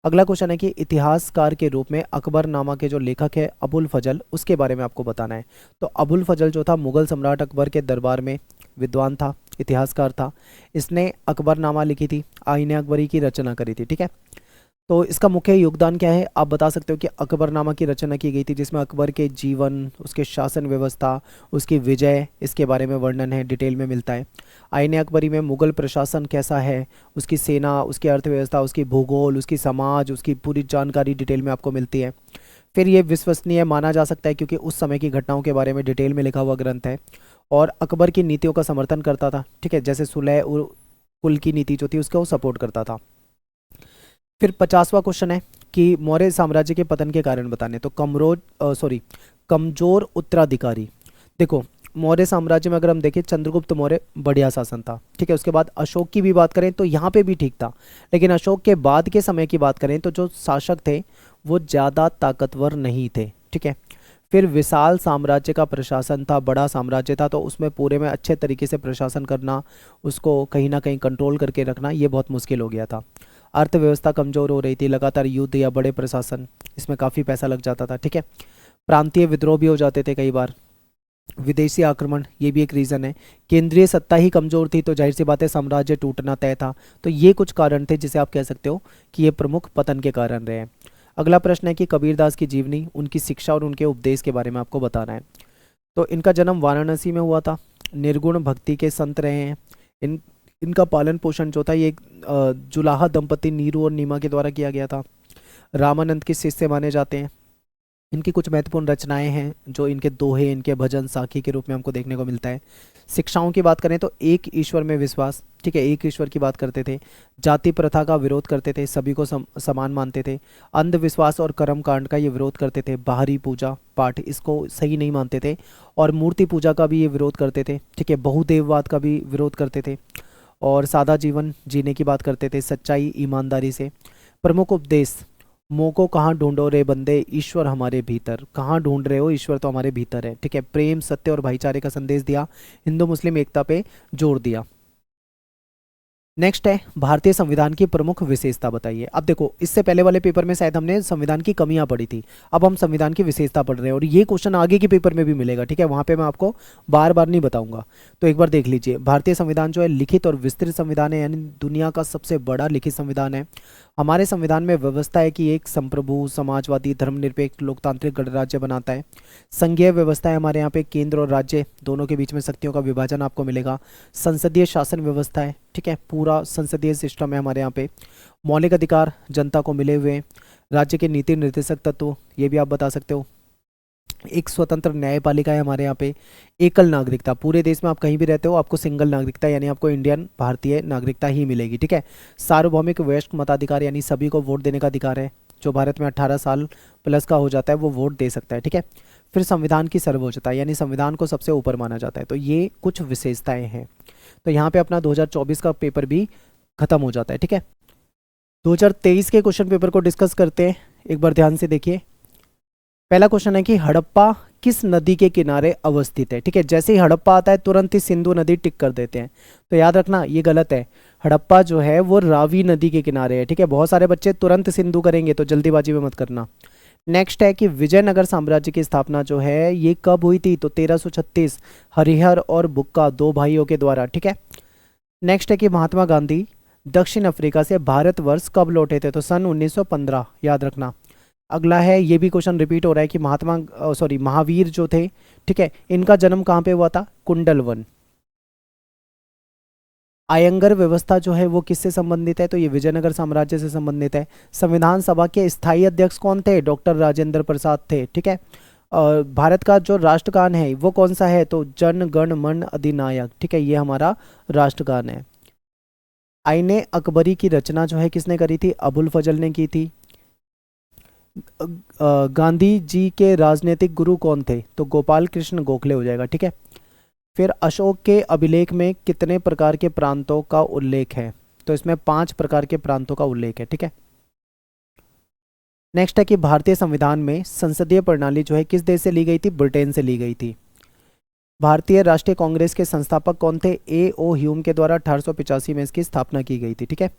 अगला क्वेश्चन है कि इतिहासकार के रूप में अकबरनामा के जो लेखक है अबुल फजल, उसके बारे में आपको बताना है। तो अबुल फजल जो था मुगल सम्राट अकबर के दरबार में विद्वान था, इतिहासकार था, इसने अकबरनामा लिखी थी, आईने अकबरी की रचना करी थी, ठीक है। तो इसका मुख्य योगदान क्या है, आप बता सकते हो कि अकबरनामा की रचना की गई थी जिसमें अकबर के जीवन, उसके शासन व्यवस्था, उसकी विजय, इसके बारे में वर्णन है, डिटेल में मिलता है। आईने अकबरी में मुगल प्रशासन कैसा है, उसकी सेना, उसकी अर्थव्यवस्था, उसकी भूगोल, उसकी समाज, उसकी पूरी जानकारी डिटेल में आपको मिलती है। फिर ये विश्वसनीय माना जा सकता है क्योंकि उस समय की घटनाओं के बारे में डिटेल में लिखा हुआ ग्रंथ है, और अकबर की नीतियों का समर्थन करता था, ठीक है, जैसे सुलह कुल की नीति जो थी उसका वो सपोर्ट करता था। फिर 50वां क्वेश्चन है कि मौर्य साम्राज्य के पतन के कारण बताने। तो कमजोर उत्तराधिकारी। देखो, मौर्य साम्राज्य में अगर हम देखें, चंद्रगुप्त मौर्य बढ़िया शासन था, ठीक है, उसके बाद अशोक की भी बात करें तो यहाँ पे भी ठीक था, लेकिन अशोक के बाद के समय की बात करें तो जो शासक थे वो ज़्यादा ताकतवर नहीं थे, ठीक है। फिर विशाल साम्राज्य का प्रशासन था, बड़ा साम्राज्य था, तो उसमें पूरे में अच्छे तरीके से प्रशासन करना, उसको कहीं ना कहीं कंट्रोल करके रखना, ये बहुत मुश्किल हो गया था। अर्थव्यवस्था कमज़ोर हो रही थी, लगातार युद्ध या बड़े प्रशासन, इसमें काफ़ी पैसा लग जाता था, ठीक है। प्रांतीय विद्रोह भी हो जाते थे कई बार, विदेशी आक्रमण, ये भी एक रीज़न है। केंद्रीय सत्ता ही कमज़ोर थी, तो जाहिर सी बात है साम्राज्य टूटना तय था। तो ये कुछ कारण थे जिसे आप कह सकते हो कि ये प्रमुख पतन के कारण रहे हैं। अगला प्रश्न है कि कबीरदास की जीवनी, उनकी शिक्षा और उनके उपदेश के बारे में आपको बताना है। तो इनका जन्म वाराणसी में हुआ था, निर्गुण भक्ति के संत रहे हैं। इनका पालन पोषण जो था ये जुलाहा दंपति नीरू और नीमा के द्वारा किया गया था। रामानंद के शिष्य माने जाते हैं। इनकी कुछ महत्वपूर्ण रचनाएं हैं जो इनके दोहे, इनके भजन, साखी के रूप में हमको देखने को मिलता है। शिक्षाओं की बात करें तो एक ईश्वर में विश्वास, ठीक है, एक ईश्वर की बात करते थे। जाति प्रथा का विरोध करते थे, सभी को समान मानते थे। अंधविश्वास और कर्म कांड का ये विरोध करते थे। बाहरी पूजा पाठ इसको सही नहीं मानते थे, और मूर्ति पूजा का भी ये विरोध करते थे, ठीक है। बहुदेववाद का भी विरोध करते थे, और सादा जीवन जीने की बात करते थे, सच्चाई ईमानदारी से। प्रमुख उपदेश, मोह को कहाँ ढूंढो रे बंदे, ईश्वर हमारे भीतर। कहाँ ढूंढ रहे हो, ईश्वर तो हमारे भीतर है। ठीक है, प्रेम, सत्य और भाईचारे का संदेश दिया, हिंदू मुस्लिम एकता पे जोर दिया। नेक्स्ट है भारतीय संविधान की प्रमुख विशेषता बताइए। अब देखो, इससे पहले वाले पेपर में शायद हमने संविधान की कमियां पढ़ी थी, अब हम संविधान की विशेषता पढ़ रहे हैं और ये क्वेश्चन आगे के पेपर में भी मिलेगा। ठीक है, वहां पे मैं आपको बार बार नहीं बताऊंगा, तो एक बार देख लीजिए। भारतीय संविधान जो है लिखित और विस्तृत संविधान है, यानी दुनिया का सबसे बड़ा लिखित संविधान है। हमारे संविधान में व्यवस्था है कि एक संप्रभु, समाजवादी, धर्मनिरपेक्ष, लोकतांत्रिक गणराज्य बनाता है। संघीय व्यवस्था है हमारे यहाँ पे, केंद्र और राज्य दोनों के बीच में शक्तियों का विभाजन आपको मिलेगा। संसदीय शासन व्यवस्था है, ठीक है, पूरा संसदीय सिस्टम है हमारे यहाँ पे। मौलिक अधिकार जनता को मिले हुए हैं। राज्य के नीति निर्देशक तत्व, ये भी आप बता सकते हो। एक स्वतंत्र न्यायपालिका है हमारे यहाँ पे। एकल नागरिकता, पूरे देश में आप कहीं भी रहते हो आपको सिंगल नागरिकता यानी आपको इंडियन भारतीय नागरिकता ही मिलेगी। ठीक है, सार्वभौमिक वयस्क मताधिकार यानी सभी को वोट देने का अधिकार है। जो भारत में 18 साल प्लस का हो जाता है वो वोट दे सकता है। ठीक है, फिर संविधान की सर्वोच्चता यानी संविधान को सबसे ऊपर माना जाता है। तो ये कुछ विशेषताएं हैं। तो यहाँ पे अपना 2024 का पेपर भी खत्म हो जाता है। ठीक है, 2023 के क्वेश्चन पेपर को डिस्कस करते हैं, एक बार ध्यान से देखिए। पहला क्वेश्चन है कि हड़प्पा किस नदी के किनारे अवस्थित है। ठीक है, जैसे ही हड़प्पा आता है तुरंत ही सिंधु नदी टिक कर देते हैं, तो याद रखना ये गलत है। हड़प्पा जो है वो रावी नदी के किनारे है। ठीक है, बहुत सारे बच्चे तुरंत सिंधु करेंगे, तो जल्दीबाजी में मत करना। नेक्स्ट है कि विजयनगर साम्राज्य की स्थापना जो है ये कब हुई थी, तो 1336 हरिहर और बुक्का दो भाइयों के द्वारा। ठीक है, नेक्स्ट है कि महात्मा गांधी दक्षिण अफ्रीका से भारतवर्ष कब लौटे थे, तो सन 1915, याद रखना। अगला है, ये भी क्वेश्चन रिपीट हो रहा है कि महावीर जो थे, ठीक है, इनका जन्म कहाँ पे हुआ था, कुंडलवन। आयंगर व्यवस्था जो है वो किससे संबंधित है, तो ये विजयनगर साम्राज्य से संबंधित है। संविधान सभा के स्थायी अध्यक्ष कौन थे, डॉक्टर राजेंद्र प्रसाद थे। ठीक है, और भारत का जो राष्ट्रगान है वो कौन सा है, तो जन गण मन अधिनायक। ठीक है, ये हमारा राष्ट्रगान है। आईने अकबरी की रचना जो है किसने करी थी, अबुल फजल ने की थी। गांधी जी के राजनीतिक गुरु कौन थे, तो गोपाल कृष्ण गोखले हो जाएगा। ठीक है, फिर अशोक के अभिलेख में कितने प्रकार के प्रांतों का उल्लेख है, तो इसमें 5 प्रकार के प्रांतों का उल्लेख है। ठीक है, नेक्स्ट है कि भारतीय संविधान में संसदीय प्रणाली जो है किस देश से ली गई थी, ब्रिटेन से ली गई थी। भारतीय राष्ट्रीय कांग्रेस के संस्थापक कौन थे, A.O. ह्यूम के द्वारा 1885 में इसकी स्थापना की गई थी। ठीक है,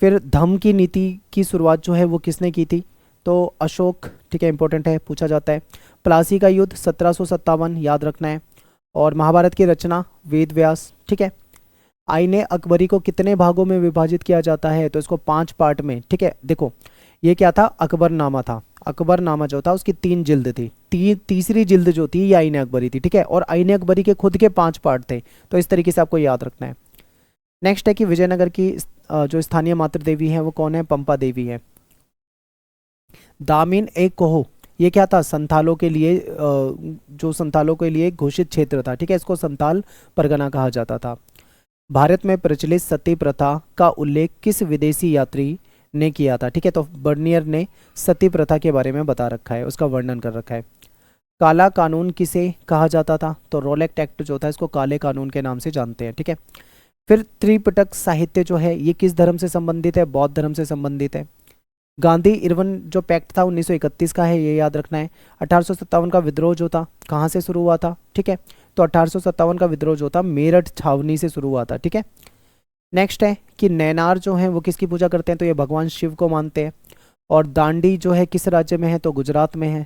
फिर धम्म की नीति की शुरुआत जो है वो किसने की थी, तो अशोक। ठीक है, इंपॉर्टेंट है, पूछा जाता है। प्लासी का युद्ध 1757, याद रखना है। और महाभारत की रचना वेद व्यास। ठीक है, आईने अकबरी को कितने भागों में विभाजित किया जाता है, तो इसको 5 पार्ट में। ठीक है, देखो ये क्या था, अकबरनामा था। अकबरनामा जो था उसकी 3 जिल्द थी, तीसरी जिल्द जो थी ये आईने अकबरी थी। ठीक है, और आईने अकबरी के खुद के 5 पार्ट थे, तो इस तरीके से आपको याद रखना है। नेक्स्ट है कि विजयनगर की जो स्थानीय मातृ देवी है वो कौन है, पंपा देवी है। दामिन एक कोहो, ये क्या था, संथालों के लिए जो संथालों के लिए घोषित क्षेत्र था। ठीक है, इसको संथाल परगना कहा जाता था। भारत में प्रचलित सती प्रथा का उल्लेख किस विदेशी यात्री ने किया था, ठीक है, तो बर्नियर ने सती प्रथा के बारे में बता रखा है, उसका वर्णन कर रखा है। काला कानून किसे कहा जाता था, तो रोलेक्ट एक्ट जो था इसको काले कानून के नाम से जानते हैं। ठीक है, फिर त्रिपिटक साहित्य जो है ये किस धर्म से संबंधित है, बौद्ध धर्म से संबंधित है। गांधी इरविन जो पैक्ट था 1931 का है, ये याद रखना है। 1857 का विद्रोह जो था कहाँ से शुरू हुआ था, ठीक है, तो 1857 का विद्रोह जो था मेरठ छावनी से शुरू हुआ था। ठीक है, नेक्स्ट है कि नैनार जो है वो किसकी पूजा करते हैं, तो ये भगवान शिव को मानते हैं। और दांडी जो है किस राज्य में है, तो गुजरात में है।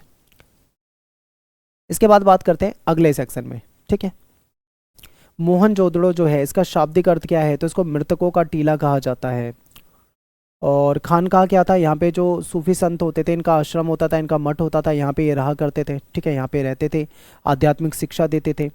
इसके बाद बात करते हैं अगले सेक्शन में। ठीक है, मोहनजोदड़ो जो है इसका शाब्दिक अर्थ क्या है, तो इसको मृतकों का टीला कहा जाता है। और खानकाह क्या था, यहाँ पे जो सूफी संत होते थे इनका आश्रम होता था, इनका मठ होता था, यहाँ पे ये रहा करते थे। ठीक है, यहाँ पे रहते थे, आध्यात्मिक शिक्षा देते थे।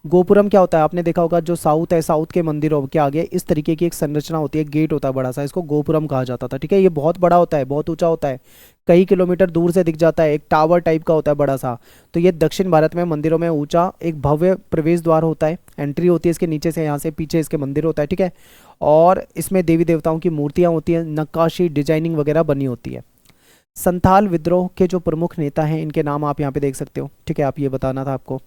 गोपुरम क्या होता है, आपने देखा होगा जो साउथ है, साउथ के मंदिरों के आगे इस तरीके की एक संरचना होती है, गेट होता है बड़ा सा, इसको गोपुरम कहा जाता था। ठीक है, ये बहुत बड़ा होता है, बहुत ऊंचा होता है, कई किलोमीटर दूर से दिख जाता है, एक टावर टाइप का होता है बड़ा सा। तो ये दक्षिण भारत में मंदिरों में ऊंचा एक भव्य प्रवेश द्वार होता है, एंट्री होती है इसके नीचे से, यहाँ से पीछे इसके मंदिर होता है। ठीक है, और इसमें देवी देवताओं की मूर्तियाँ होती हैं, नक्काशी डिजाइनिंग वगैरह बनी होती है। संथाल विद्रोह के जो प्रमुख नेता हैं इनके नाम आप यहाँ पे देख सकते हो। ठीक है, आप ये बताना था आपको।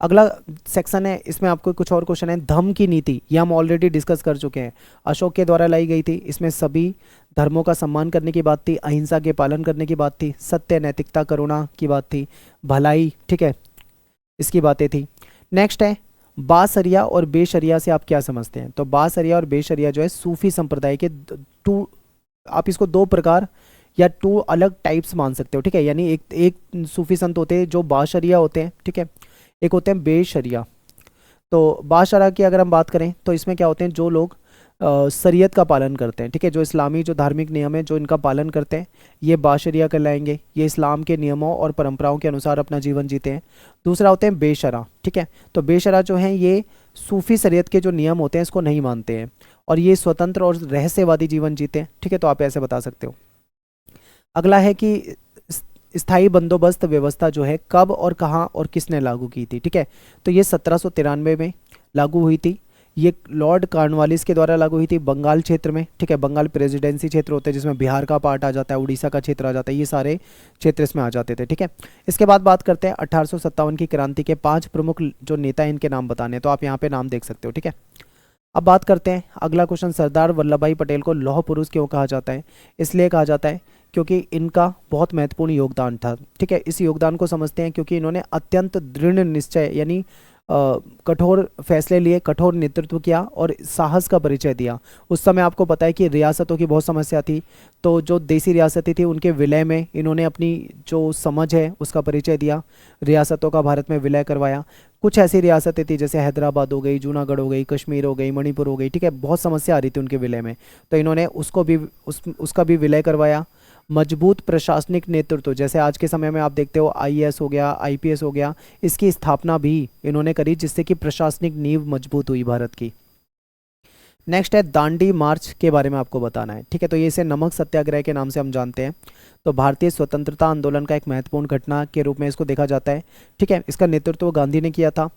अगला सेक्शन है, इसमें आपको कुछ और क्वेश्चन है। धम्म की नीति, ये हम ऑलरेडी डिस्कस कर चुके हैं, अशोक के द्वारा लाई गई थी। इसमें सभी धर्मों का सम्मान करने की बात थी, अहिंसा के पालन करने की बात थी, सत्य, नैतिकता, करुणा की बात थी, भलाई, ठीक है, इसकी बातें थी। नेक्स्ट है बासरिया और बेशरिया से आप क्या समझते हैं? तो बासरिया और बेशरिया जो है सूफी संप्रदाय के टू, आप इसको दो प्रकार या टू अलग टाइप्स मान सकते हो, ठीक है। यानी एक एक सूफी संत होते हैं जो बाशरिया होते हैं, ठीक है, एक होते हैं बेशरिया। तो बाशरा की अगर हम बात करें तो इसमें क्या होते हैं, जो लोग शरीयत का पालन करते हैं, ठीक है, जो इस्लामी जो धार्मिक नियम है जो इनका पालन करते हैं, ये बाशरिया कहलाएंगे। ये इस्लाम के नियमों और परंपराओं के अनुसार अपना जीवन जीते हैं। दूसरा होते हैं बेशरा, ठीक है। तो बेशरा जो हैं ये सूफी शरीयत के जो नियम होते हैं इसको नहीं मानते हैं और ये स्वतंत्र और रहस्यवादी जीवन जीते हैं, ठीक है। तो आप ऐसे बता सकते हो। अगला है कि स्थायी बंदोबस्त व्यवस्था जो है कब और कहाँ और किसने लागू की थी, ठीक है। तो ये 1793 में लागू हुई थी। ये लॉर्ड कॉर्नवालिस के द्वारा लागू हुई थी बंगाल क्षेत्र में, ठीक है। बंगाल प्रेसिडेंसी क्षेत्र होते हैं जिसमें बिहार का पार्ट आ जाता है, उड़ीसा का क्षेत्र आ जाता है, ये सारे क्षेत्र इसमें आ जाते थे, ठीक है। इसके बाद बात करते हैं 1857 की क्रांति के 5 प्रमुख जो नेता हैं, इनके नाम बताने हैं। तो आप यहाँ पे नाम देख सकते हो, ठीक है। अब बात करते हैं अगला क्वेश्चन, सरदार वल्लभ भाई पटेल को लौह पुरुष क्यों कहा जाता है? इसलिए कहा जाता है क्योंकि इनका बहुत महत्वपूर्ण योगदान था, ठीक है। इस योगदान को समझते हैं क्योंकि इन्होंने अत्यंत दृढ़ निश्चय यानी कठोर फैसले लिए, कठोर नेतृत्व किया और साहस का परिचय दिया। उस समय आपको पता है कि रियासतों की बहुत समस्या थी, तो जो देसी रियासतें थी उनके विलय में इन्होंने अपनी जो समझ है उसका परिचय दिया, रियासतों का भारत में विलय करवाया। कुछ ऐसी रियासतें थी जैसे हैदराबाद हो गई, जूनागढ़ हो गई, कश्मीर हो गई, मणिपुर हो गई, ठीक है, बहुत समस्या आ रही थी उनके विलय में, तो इन्होंने उसको भी उसका भी विलय करवाया। मजबूत प्रशासनिक नेतृत्व, जैसे आज के समय में आप देखते हो आईएएस हो गया, आईपीएस हो गया, इसकी स्थापना भी इन्होंने करी जिससे कि प्रशासनिक नींव मजबूत हुई भारत की। नेक्स्ट है दांडी मार्च के बारे में आपको बताना है, ठीक है। तो ये इसे नमक सत्याग्रह के नाम से हम जानते हैं। तो भारतीय स्वतंत्रता आंदोलन का एक महत्वपूर्ण घटना के रूप में इसको देखा जाता है, ठीक है। इसका नेतृत्व गांधी ने किया था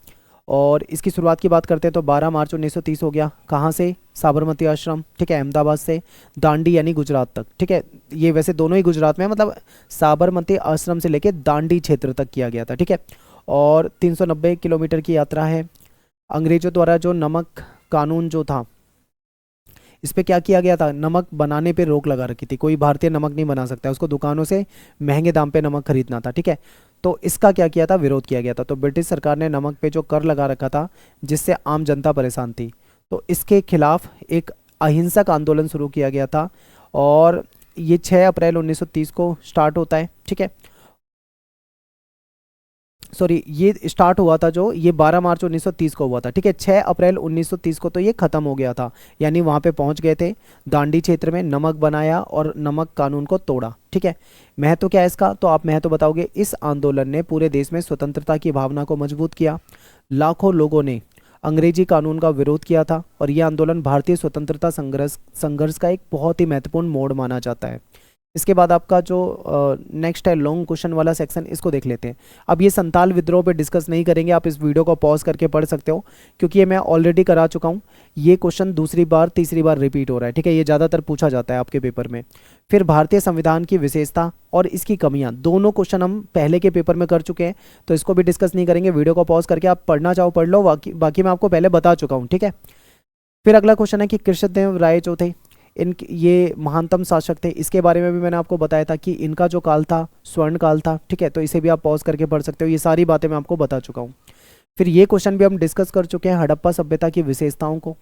और इसकी शुरुआत की बात करते हैं तो 12 मार्च 1930 हो गया। कहाँ से? साबरमती आश्रम, ठीक है, अहमदाबाद से दांडी यानी गुजरात तक, ठीक है। ये वैसे दोनों ही गुजरात में, मतलब साबरमती आश्रम से लेके दांडी क्षेत्र तक किया गया था, ठीक है। और 390 किलोमीटर की यात्रा है। अंग्रेजों द्वारा जो नमक कानून जो था इस पे क्या किया गया था? नमक बनाने पे रोक लगा रखी थी, कोई भारतीय नमक नहीं बना सकता, उसको दुकानों से महंगे दाम पे नमक खरीदना था, ठीक है। तो इसका क्या किया था? विरोध किया गया था। तो ब्रिटिश सरकार ने नमक पे जो कर लगा रखा था जिससे आम जनता परेशान थी, तो इसके खिलाफ एक अहिंसक आंदोलन शुरू किया गया था और ये 6 अप्रैल 1930 को स्टार्ट होता है, ठीक है। सॉरी, ये स्टार्ट हुआ था जो, ये 12 मार्च 1930 को हुआ था, ठीक है। 6 अप्रैल 1930 को तो ये खत्म हो गया था, यानी वहाँ पे पहुँच गए थे दांडी क्षेत्र में, नमक बनाया और नमक कानून को तोड़ा, ठीक है। महत्व क्या है इसका? तो आप महत्व बताओगे। इस आंदोलन ने पूरे देश में स्वतंत्रता की भावना को मजबूत किया। लाखों लोगों ने अंग्रेजी कानून का विरोध किया था और यह आंदोलन भारतीय स्वतंत्रता संघर्ष का एक बहुत ही महत्वपूर्ण मोड़ माना जाता है। इसके बाद आपका जो नेक्स्ट है लॉन्ग क्वेश्चन वाला सेक्शन, इसको देख लेते हैं। अब ये संताल विद्रोह पे डिस्कस नहीं करेंगे, आप इस वीडियो को पॉज करके पढ़ सकते हो क्योंकि ये मैं ऑलरेडी करा चुका हूँ। ये क्वेश्चन दूसरी बार तीसरी बार रिपीट हो रहा है, ठीक है। ये ज़्यादातर पूछा जाता है आपके पेपर में। फिर भारतीय संविधान की विशेषता और इसकी कमियाँ, दोनों क्वेश्चन हम पहले के पेपर में कर चुके हैं, तो इसको भी डिस्कस नहीं करेंगे। वीडियो को पॉज करके आप पढ़ना चाहो पढ़ लो, बाकी मैं आपको पहले बता चुका हूँ, ठीक है। फिर अगला क्वेश्चन है कि कृष्णदेव राय जो थे, ये महानतम शासक थे, इसके बारे में भी मैंने आपको बताया था कि इनका जो काल था स्वर्ण काल था, ठीक है। तो इसे भी आप पॉज करके पढ़ सकते हो, ये सारी बातें मैं आपको बता चुका हूँ। फिर ये क्वेश्चन भी हम डिस्कस कर चुके हैं, हड़प्पा सभ्यता की विशेषताओं को।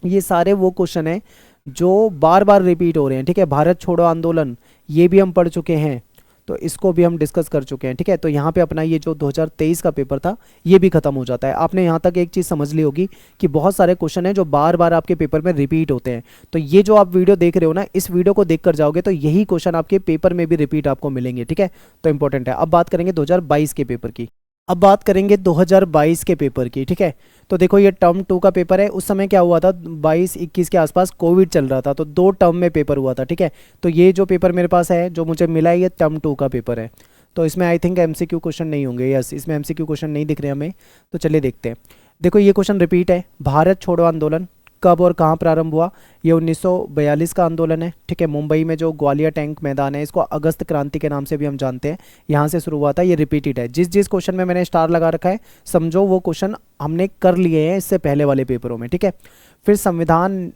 ये सारे वो क्वेश्चन हैं जो बार बार रिपीट हो रहे हैं, ठीक है। भारत छोड़ो आंदोलन, ये भी हम पढ़ चुके हैं, तो इसको भी हम डिस्कस कर चुके हैं, ठीक है। तो यहाँ पे अपना ये जो 2023 का पेपर था ये भी खत्म हो जाता है। आपने यहाँ तक एक चीज़ समझ ली होगी कि बहुत सारे क्वेश्चन हैं जो बार बार आपके पेपर में रिपीट होते हैं। तो ये जो आप वीडियो देख रहे हो ना, इस वीडियो को देख कर जाओगे तो यही क्वेश्चन आपके पेपर में भी रिपीट आपको मिलेंगे, ठीक है। तो इंपॉर्टेंट है। अब बात करेंगे 2022 के पेपर की। अब बात करेंगे 2022 के पेपर की, ठीक है। तो देखो ये टर्म 2 का पेपर है। उस समय क्या हुआ था, 22-21 के आसपास कोविड चल रहा था, तो 2 टर्म में पेपर हुआ था, ठीक है। तो ये जो पेपर मेरे पास है, जो मुझे मिला है, ये टर्म 2 का पेपर है। तो इसमें आई थिंक एमसीक्यू क्वेश्चन नहीं होंगे, यस, इसमें एमसीक्यू क्वेश्चन नहीं दिख रहे हमें। तो चलिए देखते हैं। देखो ये क्वेश्चन रिपीट है, भारत छोड़ो आंदोलन कब और कहाँ प्रारंभ हुआ? ये 1942 का आंदोलन है, ठीक है। मुंबई में जो ग्वालियर टैंक मैदान है, इसको अगस्त क्रांति के नाम से भी हम जानते हैं, यहाँ से शुरू हुआ था। ये रिपीटेड है, जिस जिस क्वेश्चन में मैंने स्टार लगा रखा है समझो वो क्वेश्चन हमने कर लिए हैं इससे पहले वाले पेपरों में, ठीक है। फिर संविधान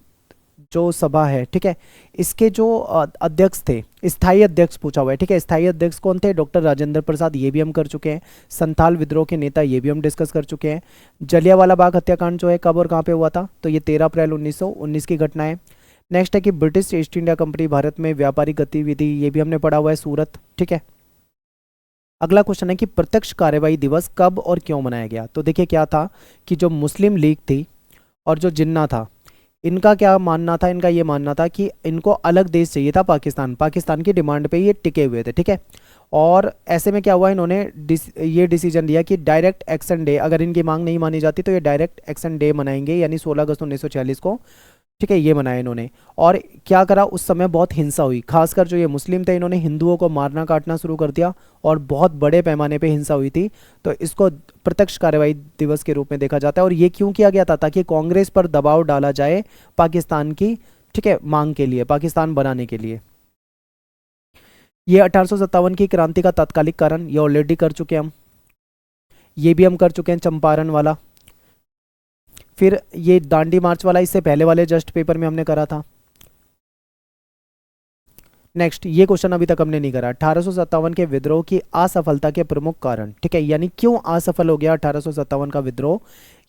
जो सभा है, ठीक है, इसके जो अध्यक्ष थे, स्थायी अध्यक्ष पूछा हुआ है, ठीक है। स्थायी अध्यक्ष कौन थे? डॉक्टर राजेंद्र प्रसाद, ये भी हम कर चुके हैं। संथाल विद्रोह के नेता, ये भी हम डिस्कस कर चुके हैं। जलियांवाला बाग हत्याकांड जो है कब और कहाँ पे हुआ था? तो ये 13 अप्रैल 1919 की घटना है। नेक्स्ट है कि British east India company Bharat में व्यापारिक गतिविधि, ये भी हमने पढ़ा हुआ है, सूरत, ठीक है। अगला क्वेश्चन है कि प्रत्यक्ष कार्यवाही दिवस कब और क्यों मनाया गया? तो देखिए क्या था कि जो मुस्लिम लीग थी और जो जिन्ना था, इनका क्या मानना था? इनका ये मानना था कि इनको अलग देश चाहिए था, पाकिस्तान की डिमांड पे ये टिके हुए थे, ठीक है। और ऐसे में क्या हुआ, इन्होंने ये डिसीजन लिया कि डायरेक्ट एक्शन डे, अगर इनकी मांग नहीं मानी जाती तो ये डायरेक्ट एक्शन डे मनाएंगे, यानी 16 अगस्त 1946 को, ठीक है, ये मनाया इन्होंने। और क्या करा, उस समय बहुत हिंसा हुई, खासकर जो ये मुस्लिम थे इन्होंने हिंदुओं को मारना काटना शुरू कर दिया और बहुत बड़े पैमाने पे हिंसा हुई थी। तो इसको प्रत्यक्ष कार्यवाही दिवस के रूप में देखा जाता है। और ये क्यों किया गया था? ताकि कांग्रेस पर दबाव डाला जाए पाकिस्तान की, ठीक है, मांग के लिए, पाकिस्तान बनाने के लिए। ये 1857 की क्रांति का तात्कालिक कारण, ये ऑलरेडी कर चुके हैं हम, ये भी हम कर चुके हैं, चंपारण वाला। फिर ये दांडी मार्च वाला इससे पहले वाले जस्ट पेपर में हमने करा था। नेक्स्ट, ये क्वेश्चन अभी तक हमने नहीं करा, 1857 के विद्रोह की असफलता के प्रमुख कारण, ठीक है, यानी क्यों असफल हो गया 1857 का विद्रोह,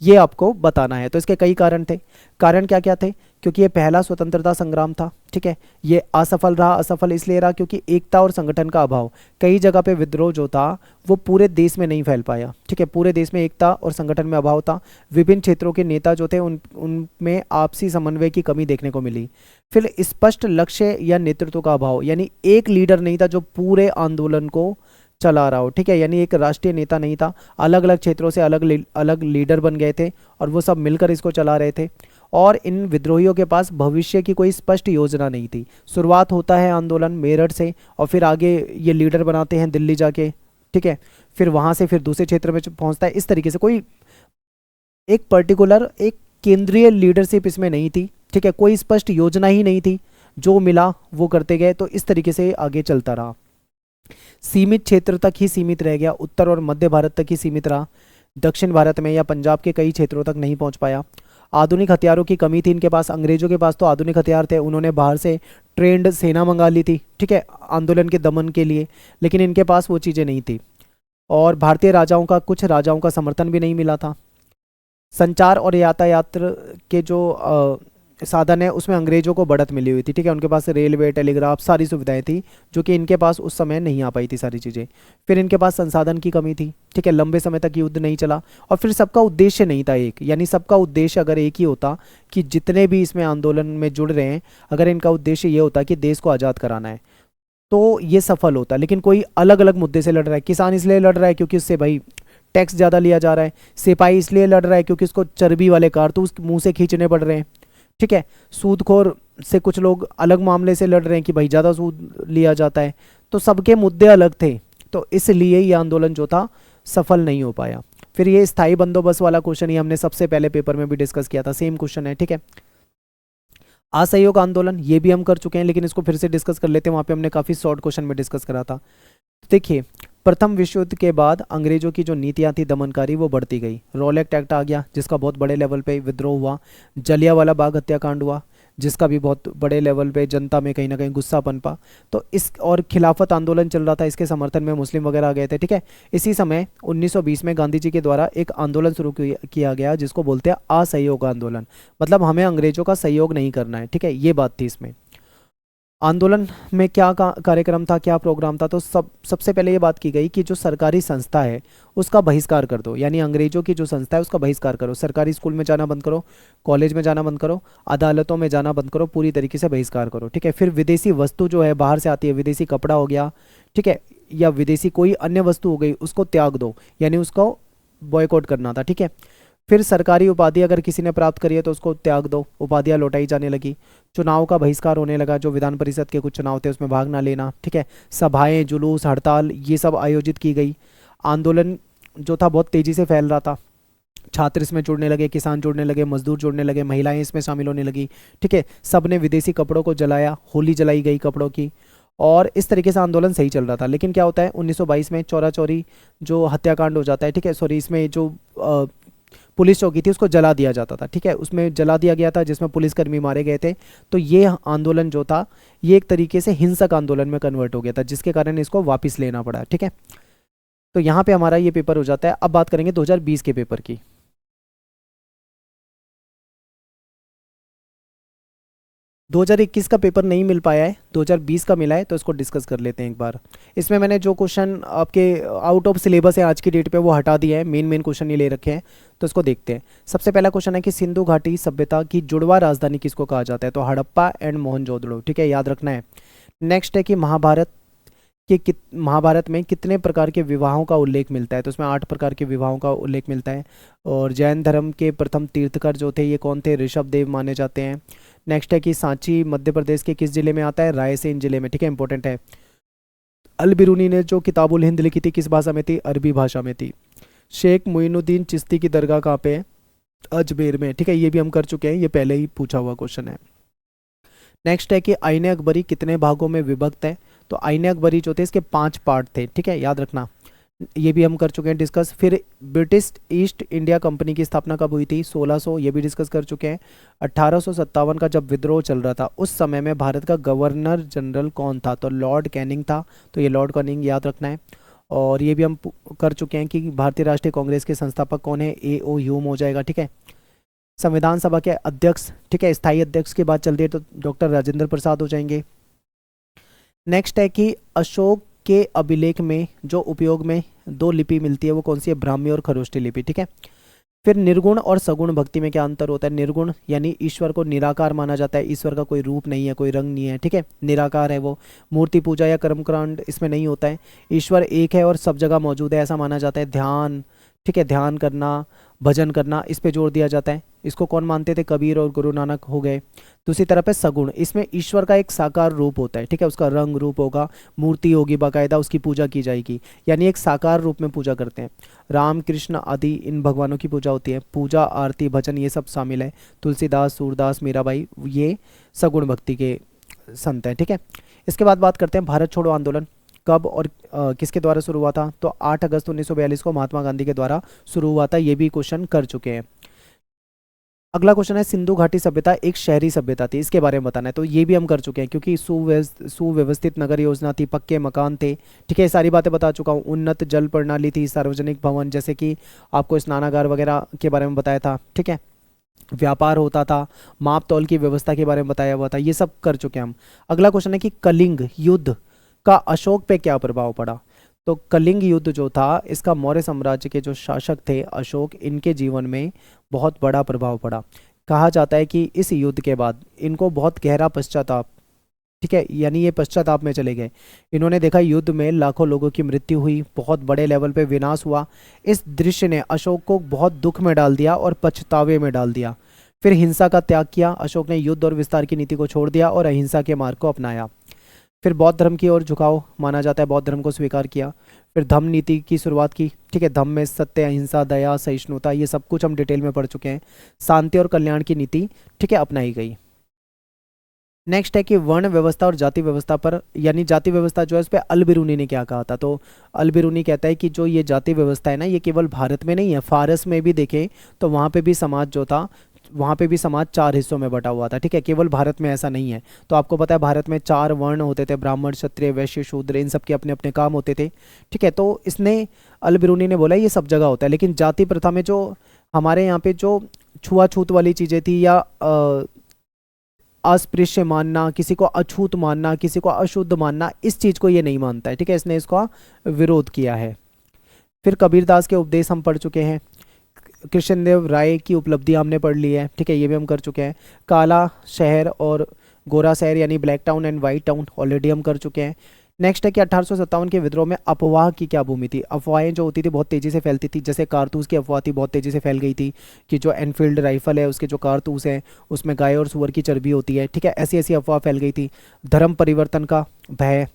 ये आपको बताना है। तो इसके कई कारण थे। कारण क्या क्या थे? क्योंकि ये पहला स्वतंत्रता संग्राम था, ठीक है। ये असफल रहा, असफल इसलिए रहा क्योंकि एकता और संगठन का अभाव। कई जगह पे विद्रोह जो था वो पूरे देश में नहीं फैल पाया, ठीक है, पूरे देश में एकता और संगठन में अभाव था। विभिन्न क्षेत्रों के नेता जो थे उनमें आपसी समन्वय की कमी देखने को मिली। फिर स्पष्ट लक्ष्य या नेतृत्व का अभाव, यानी एक लीडर नहीं था जो पूरे आंदोलन को चला रहा हो, ठीक है, यानी एक राष्ट्रीय नेता नहीं था, अलग अलग क्षेत्रों से अलग अलग लीडर बन गए थे और वो सब मिलकर इसको चला रहे थे। और इन विद्रोहियों के पास भविष्य की कोई स्पष्ट योजना नहीं थी। शुरुआत होता है आंदोलन मेरठ से और फिर आगे ये लीडर बनाते हैं दिल्ली जाके, ठीक है, फिर वहाँ से फिर दूसरे क्षेत्र में पहुँचता है। इस तरीके से कोई एक पर्टिकुलर एक केंद्रीय लीडरशिप इसमें नहीं थी, ठीक है, कोई स्पष्ट योजना ही नहीं थी, जो मिला वो करते गए। तो इस तरीके से आगे चलता रहा, सीमित क्षेत्र तक ही सीमित रह गया, उत्तर और मध्य भारत तक ही सीमित रहा, दक्षिण भारत में या पंजाब के कई क्षेत्रों तक नहीं पहुंच पाया। आधुनिक हथियारों की कमी थी इनके पास, अंग्रेजों के पास तो आधुनिक हथियार थे, उन्होंने बाहर से ट्रेंड सेना मंगा ली थी, ठीक है, आंदोलन के दमन के लिए, लेकिन इनके पास वो चीज़ें नहीं थी। और भारतीय राजाओं का, कुछ राजाओं का समर्थन भी नहीं मिला था। संचार और यातायात के जो साधन है उसमें अंग्रेजों को बढ़त मिली हुई थी, ठीक है, उनके पास रेलवे, टेलीग्राफ, सारी सुविधाएं थी जो कि इनके पास उस समय नहीं आ पाई थी सारी चीज़ें। फिर इनके पास संसाधन की कमी थी, ठीक है, लंबे समय तक युद्ध नहीं चला। और फिर सबका उद्देश्य नहीं था एक, यानी सबका उद्देश्य अगर एक ही होता कि जितने भी इसमें आंदोलन में जुड़ रहे हैं, अगर इनका उद्देश्य ये होता कि देश को आज़ाद कराना है तो ये सफल होता। लेकिन कोई अलग अलग मुद्दे से लड़ रहा है, किसान इसलिए लड़ रहा है क्योंकि उससे भाई टैक्स ज़्यादा लिया जा रहा है, सिपाही इसलिए लड़ रहा है क्योंकि उसको चर्बी वाले कारतूस मुंह से खींचने पड़ रहे हैं, ठीक है, सूदखोर से कुछ लोग अलग मामले से लड़ रहे हैं कि भाई ज़्यादा सूद लिया जाता है। तो सबके मुद्दे अलग थे, तो इसलिए ये आंदोलन जो था सफल नहीं हो पाया। फिर ये स्थायी बंदोबस्त वाला क्वेश्चन ही हमने सबसे पहले पेपर में भी डिस्कस किया था, सेम क्वेश्चन है, ठीक है। असहयोग आंदोलन ये भी हम कर चुके हैं, लेकिन इसको फिर से डिस्कस कर लेते हैं, वहाँ पे हमने काफ़ी शॉर्ट क्वेश्चन में डिस्कस करा था। देखिए, प्रथम विश्व युद्ध के बाद अंग्रेजों की जो नीतियां थी दमनकारी वो बढ़ती गई। रॉलेट एक्ट आ गया जिसका बहुत बड़े लेवल पे विद्रोह हुआ। जलियांवाला बाग हत्याकांड हुआ जिसका भी बहुत बड़े लेवल पे जनता में कहीं ना कहीं गुस्सा पनपा। तो इस और खिलाफत आंदोलन चल रहा था, इसके समर्थन में मुस्लिम वगैरह आ गए थे, ठीक है। इसी समय 1920 में गांधी जी के द्वारा एक आंदोलन शुरू किया गया जिसको बोलते हैं असहयोग आंदोलन, मतलब हमें अंग्रेजों का सहयोग नहीं करना है, ठीक है, ये बात थी इसमें। आंदोलन में क्या कार्यक्रम था, क्या प्रोग्राम था? तो सबसे पहले ये बात की गई कि जो सरकारी संस्था है उसका बहिष्कार कर दो, यानी अंग्रेजों की जो संस्था है उसका बहिष्कार करो। सरकारी स्कूल में जाना बंद करो, कॉलेज में जाना बंद करो, अदालतों में जाना बंद करो, पूरी तरीके से बहिष्कार करो, ठीक है। फिर विदेशी वस्तु जो है बाहर से आती है, विदेशी कपड़ा हो गया, ठीक है, या विदेशी कोई अन्य वस्तु हो गई, उसको त्याग दो, यानी उसको बॉयकॉट करना था, ठीक है। फिर सरकारी उपाधि अगर किसी ने प्राप्त करी है तो उसको त्याग दो, उपाधियां लौटाई जाने लगी। चुनाव का बहिष्कार होने लगा, जो विधान परिषद के कुछ चुनाव थे उसमें भाग ना लेना, ठीक है। सभाएं, जुलूस, हड़ताल ये सब आयोजित की गई। आंदोलन जो था बहुत तेज़ी से फैल रहा था, छात्र इसमें जुड़ने लगे, किसान जुड़ने लगे, मजदूर जुड़ने लगे, महिलाएं इसमें शामिल होने लगी। ठीक है, सबने विदेशी कपड़ों को जलाया, होली जलाई गई कपड़ों की, और इस तरीके से आंदोलन सही चल रहा था। लेकिन क्या होता है 1922 में चौरा चौरी जो हत्याकांड हो जाता है। ठीक है, सॉरी, इसमें जो पुलिस चौकी थी उसको जला दिया जाता था। ठीक है, उसमें जला दिया गया था जिसमें पुलिसकर्मी मारे गए थे। तो ये आंदोलन जो था ये एक तरीके से हिंसक आंदोलन में कन्वर्ट हो गया था, जिसके कारण इसको वापस लेना पड़ा। ठीक है, तो यहाँ पे हमारा ये पेपर हो जाता है। अब बात करेंगे 2020 के पेपर की। 2021 का पेपर नहीं मिल पाया है, 2020 का मिला है, तो इसको डिस्कस कर लेते हैं एक बार। इसमें मैंने जो क्वेश्चन आपके आउट ऑफ सिलेबस है आज की डेट पे वो हटा दिया है, मेन मेन क्वेश्चन ये ले रखे हैं, तो इसको देखते हैं। सबसे पहला क्वेश्चन है कि सिंधु घाटी सभ्यता की जुड़वा राजधानी किसको कहा जाता है? तो हड़प्पा एंड मोहनजोदड़ो। ठीक है, याद रखना है। नेक्स्ट है कि महाभारत में कितने प्रकार के विवाहों का उल्लेख मिलता है? तो उसमें 8 प्रकार के विवाहों का उल्लेख मिलता है। और जैन धर्म के प्रथम तीर्थकर जो थे ये कौन थे? ऋषभ देव माने जाते हैं। नेक्स्ट है कि सांची मध्य प्रदेश के किस जिले में आता है? रायसेन जिले में। ठीक है, इंपॉर्टेंट है। अल बिरूनी ने जो किताबुल हिंद लिखी थी किस भाषा में थी? अरबी भाषा में थी। शेख मोइनुद्दीन चिश्ती की दरगाह कहाँ पे है? अजमेर में। ठीक है, ये भी हम कर चुके हैं, ये पहले ही पूछा हुआ क्वेश्चन है। नेक्स्ट है कि आईने अकबरी कितने भागों में विभक्त है? तो आईने अकबरी जो थे इसके 5 पार्ट थे। ठीक है, याद रखना, ये भी हम कर चुके हैं डिस्कस। फिर ब्रिटिश ईस्ट इंडिया कंपनी की स्थापना कब हुई थी? 1600, ये भी डिस्कस कर चुके हैं। 1857 का जब विद्रोह चल रहा था उस समय में भारत का गवर्नर जनरल कौन था? तो लॉर्ड कैनिंग था। तो ये लॉर्ड कैनिंग याद रखना है। और ये भी हम कर चुके हैं कि भारतीय राष्ट्रीय कांग्रेस के संस्थापक कौन है? ए.ओ. ह्यूम हो जाएगा। ठीक है, संविधान सभा के अध्यक्ष, ठीक है, स्थायी अध्यक्ष की बात चल रही है तो डॉक्टर राजेंद्र प्रसाद हो जाएंगे। नेक्स्ट है कि अशोक के अभिलेख में जो उपयोग में 2 लिपि मिलती है वो कौन सी है? ब्राह्मी और खरोष्टी लिपि। ठीक है, फिर निर्गुण और सगुण भक्ति में क्या अंतर होता है? निर्गुण यानी ईश्वर को निराकार माना जाता है, ईश्वर का कोई रूप नहीं है, कोई रंग नहीं है। ठीक है, निराकार है वो। मूर्ति पूजा या कर्मकांड इसमें नहीं होता है, ईश्वर एक है और सब जगह मौजूद है ऐसा माना जाता है। ध्यान, ठीक है, ध्यान करना, भजन करना, इस पे जोर दिया जाता है। इसको कौन मानते थे? कबीर और गुरु नानक हो गए। दूसरी तरफ है सगुण, इसमें ईश्वर का एक साकार रूप होता है। ठीक है, उसका रंग रूप होगा, मूर्ति होगी, बाकायदा उसकी पूजा की जाएगी, यानी एक साकार रूप में पूजा करते हैं। राम कृष्ण आदि इन भगवानों की पूजा होती है। पूजा, आरती, भजन ये सब शामिल है। तुलसीदास, सूरदास, मीराबाई ये सगुण भक्ति के संत हैं। ठीक है, इसके बाद बात करते हैं भारत छोड़ो आंदोलन कब और किसके द्वारा शुरू हुआ था? तो 8 अगस्त 1942 को महात्मा गांधी के द्वारा शुरू हुआ था। ये भी क्वेश्चन कर चुके हैं। अगला क्वेश्चन है सिंधु घाटी सभ्यता एक शहरी सभ्यता थी, इसके बारे में बताना है। तो ये भी हम कर चुके हैं क्योंकि सुव्यवस्थित नगर योजना थी, पक्के मकान थे। ठीक है, ये सारी बातें बता चुका हूँ। उन्नत जल प्रणाली थी, सार्वजनिक भवन जैसे कि आपको स्नानागार वगैरह के बारे में बताया था। ठीक है, व्यापार होता था, माप तौल की व्यवस्था के बारे में बताया हुआ था, ये सब कर चुके हैं हम। अगला क्वेश्चन है कि कलिंग युद्ध का अशोक पे क्या प्रभाव पड़ा? तो कलिंग युद्ध जो था इसका मौर्य साम्राज्य के जो शासक थे अशोक, इनके जीवन में बहुत बड़ा प्रभाव पड़ा। कहा जाता है कि इस युद्ध के बाद इनको बहुत गहरा पश्चाताप, ठीक है, यानी ये पश्चाताप में चले गए। इन्होंने देखा युद्ध में लाखों लोगों की मृत्यु हुई, बहुत बड़े लेवल पे विनाश हुआ। इस दृश्य ने अशोक को बहुत दुख में डाल दिया और पछतावे में डाल दिया। फिर हिंसा का त्याग किया अशोक ने, युद्ध और विस्तार की नीति को छोड़ दिया और अहिंसा के मार्ग को अपनाया। फिर बौद्ध धर्म की ओर झुकाव माना जाता है, बौद्ध धर्म को स्वीकार किया। फिर धम्म नीति की शुरुआत की। ठीक है, धम्म में सत्य, अहिंसा, दया, सहिष्णुता ये सब कुछ हम डिटेल में पढ़ चुके हैं। शांति और कल्याण की नीति, ठीक है, अपनाई गई। नेक्स्ट है कि वर्ण व्यवस्था और जाति व्यवस्था पर, यानी जाति व्यवस्था जो है उस पर अल बिरूनी ने क्या कहा था? तो अल बिरूनी कहता है कि जो ये जाति व्यवस्था है ना, ये केवल भारत में नहीं है, फारस में भी देखें तो वहाँ पे भी समाज जो था, वहाँ पे भी समाज 4 हिस्सों में बटा हुआ था। ठीक है, केवल भारत में ऐसा नहीं है। तो आपको पता है भारत में 4 वर्ण होते थे, ब्राह्मण, क्षत्रिय, वैश्य, शूद्र, इन सब के अपने अपने काम होते थे। ठीक है, तो इसने अल बिरूनी ने बोला ये सब जगह होता है, लेकिन जाति प्रथा में जो हमारे यहाँ पे जो छुआछूत वाली चीज़ें थी या अस्पृश्य मानना, किसी को अछूत मानना, किसी को अशुद्ध मानना, इस चीज़ को ये नहीं मानता है। ठीक है, इसने इसका विरोध किया है। फिर कबीरदास के उपदेश हम पढ़ चुके हैं। कृष्णदेव राय की उपलब्धियां हमने पढ़ ली है। ठीक है, ये भी हम कर चुके हैं। काला शहर और गोरा शहर यानी black town and white town already हम कर चुके हैं। नेक्स्ट है कि 1857 के विद्रोह में अफवाह की क्या भूमि थी? अफवाहें जो होती थी बहुत तेज़ी से फैलती थी, जैसे कारतूस की अफवाह थी, बहुत तेज़ी से फैल गई थी कि जो एनफील्ड राइफल है उसके जो कारतूस हैं उसमें गाय और सुअर की चर्बी होती है। ठीक है, ऐसी ऐसी अफवाह फैल गई थी। धर्म परिवर्तन का भय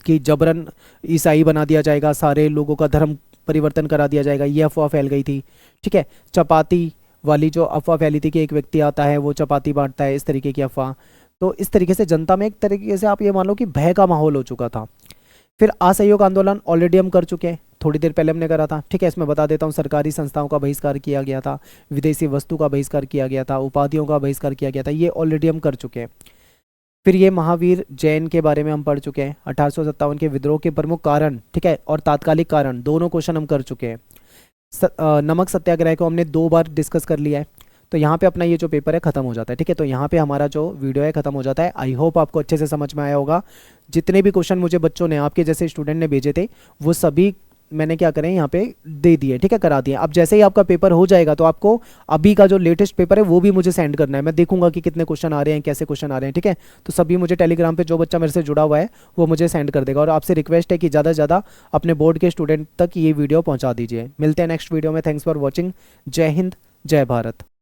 कि जबरन ईसाई बना दिया जाएगा, सारे लोगों का धर्म परिवर्तन करा दिया जाएगा, ये अफवाह फैल गई थी। ठीक है, चपाती वाली जो अफवाह फैली थी कि एक व्यक्ति आता है वो चपाती बांटता है, इस तरीके की अफवाह। तो इस तरीके से जनता में एक तरीके से आप ये मान लो कि भय का माहौल हो चुका था। फिर असहयोग आंदोलन ऑलरेडी हम कर चुके हैं, थोड़ी देर पहले हमने करा था। ठीक है, इसमें बता देता हूँ, सरकारी संस्थाओं का बहिष्कार किया गया था, विदेशी वस्तु का बहिष्कार किया गया था, उपाधियों का बहिष्कार किया गया था, ये ऑलरेडी हम कर चुके हैं। फिर ये महावीर जैन के बारे में हम पढ़ चुके हैं, 1857 के विद्रोह के प्रमुख कारण, ठीक है, और तात्कालिक कारण, दोनों क्वेश्चन हम कर चुके हैं। नमक सत्याग्रह को हमने 2 बार डिस्कस कर लिया है। तो यहाँ पे अपना ये जो पेपर है खत्म हो जाता है। ठीक है, तो यहाँ पे हमारा जो वीडियो है खत्म हो जाता है। आई होप आपको अच्छे से समझ में आया होगा। जितने भी क्वेश्चन मुझे बच्चों ने, आपके जैसे स्टूडेंट ने भेजे थे, वो सभी मैंने क्या करें यहाँ पे दे दिए। ठीक है, करा दिए। अब जैसे ही आपका पेपर हो जाएगा तो आपको अभी का जो लेटेस्ट पेपर है वो भी मुझे सेंड करना है। मैं देखूंगा कि कितने क्वेश्चन आ रहे हैं, कैसे क्वेश्चन आ रहे हैं। ठीक है, तो सभी मुझे टेलीग्राम पे जो बच्चा मेरे से जुड़ा हुआ है वो मुझे सेंड कर देगा। और आपसे रिक्वेस्ट है कि ज़्यादा से ज़्यादा अपने बोर्ड के स्टूडेंट तक ये वीडियो पहुँचा दीजिए। मिलते हैं नेक्स्ट वीडियो में। Thanks for watching. जय हिंद, जय भारत।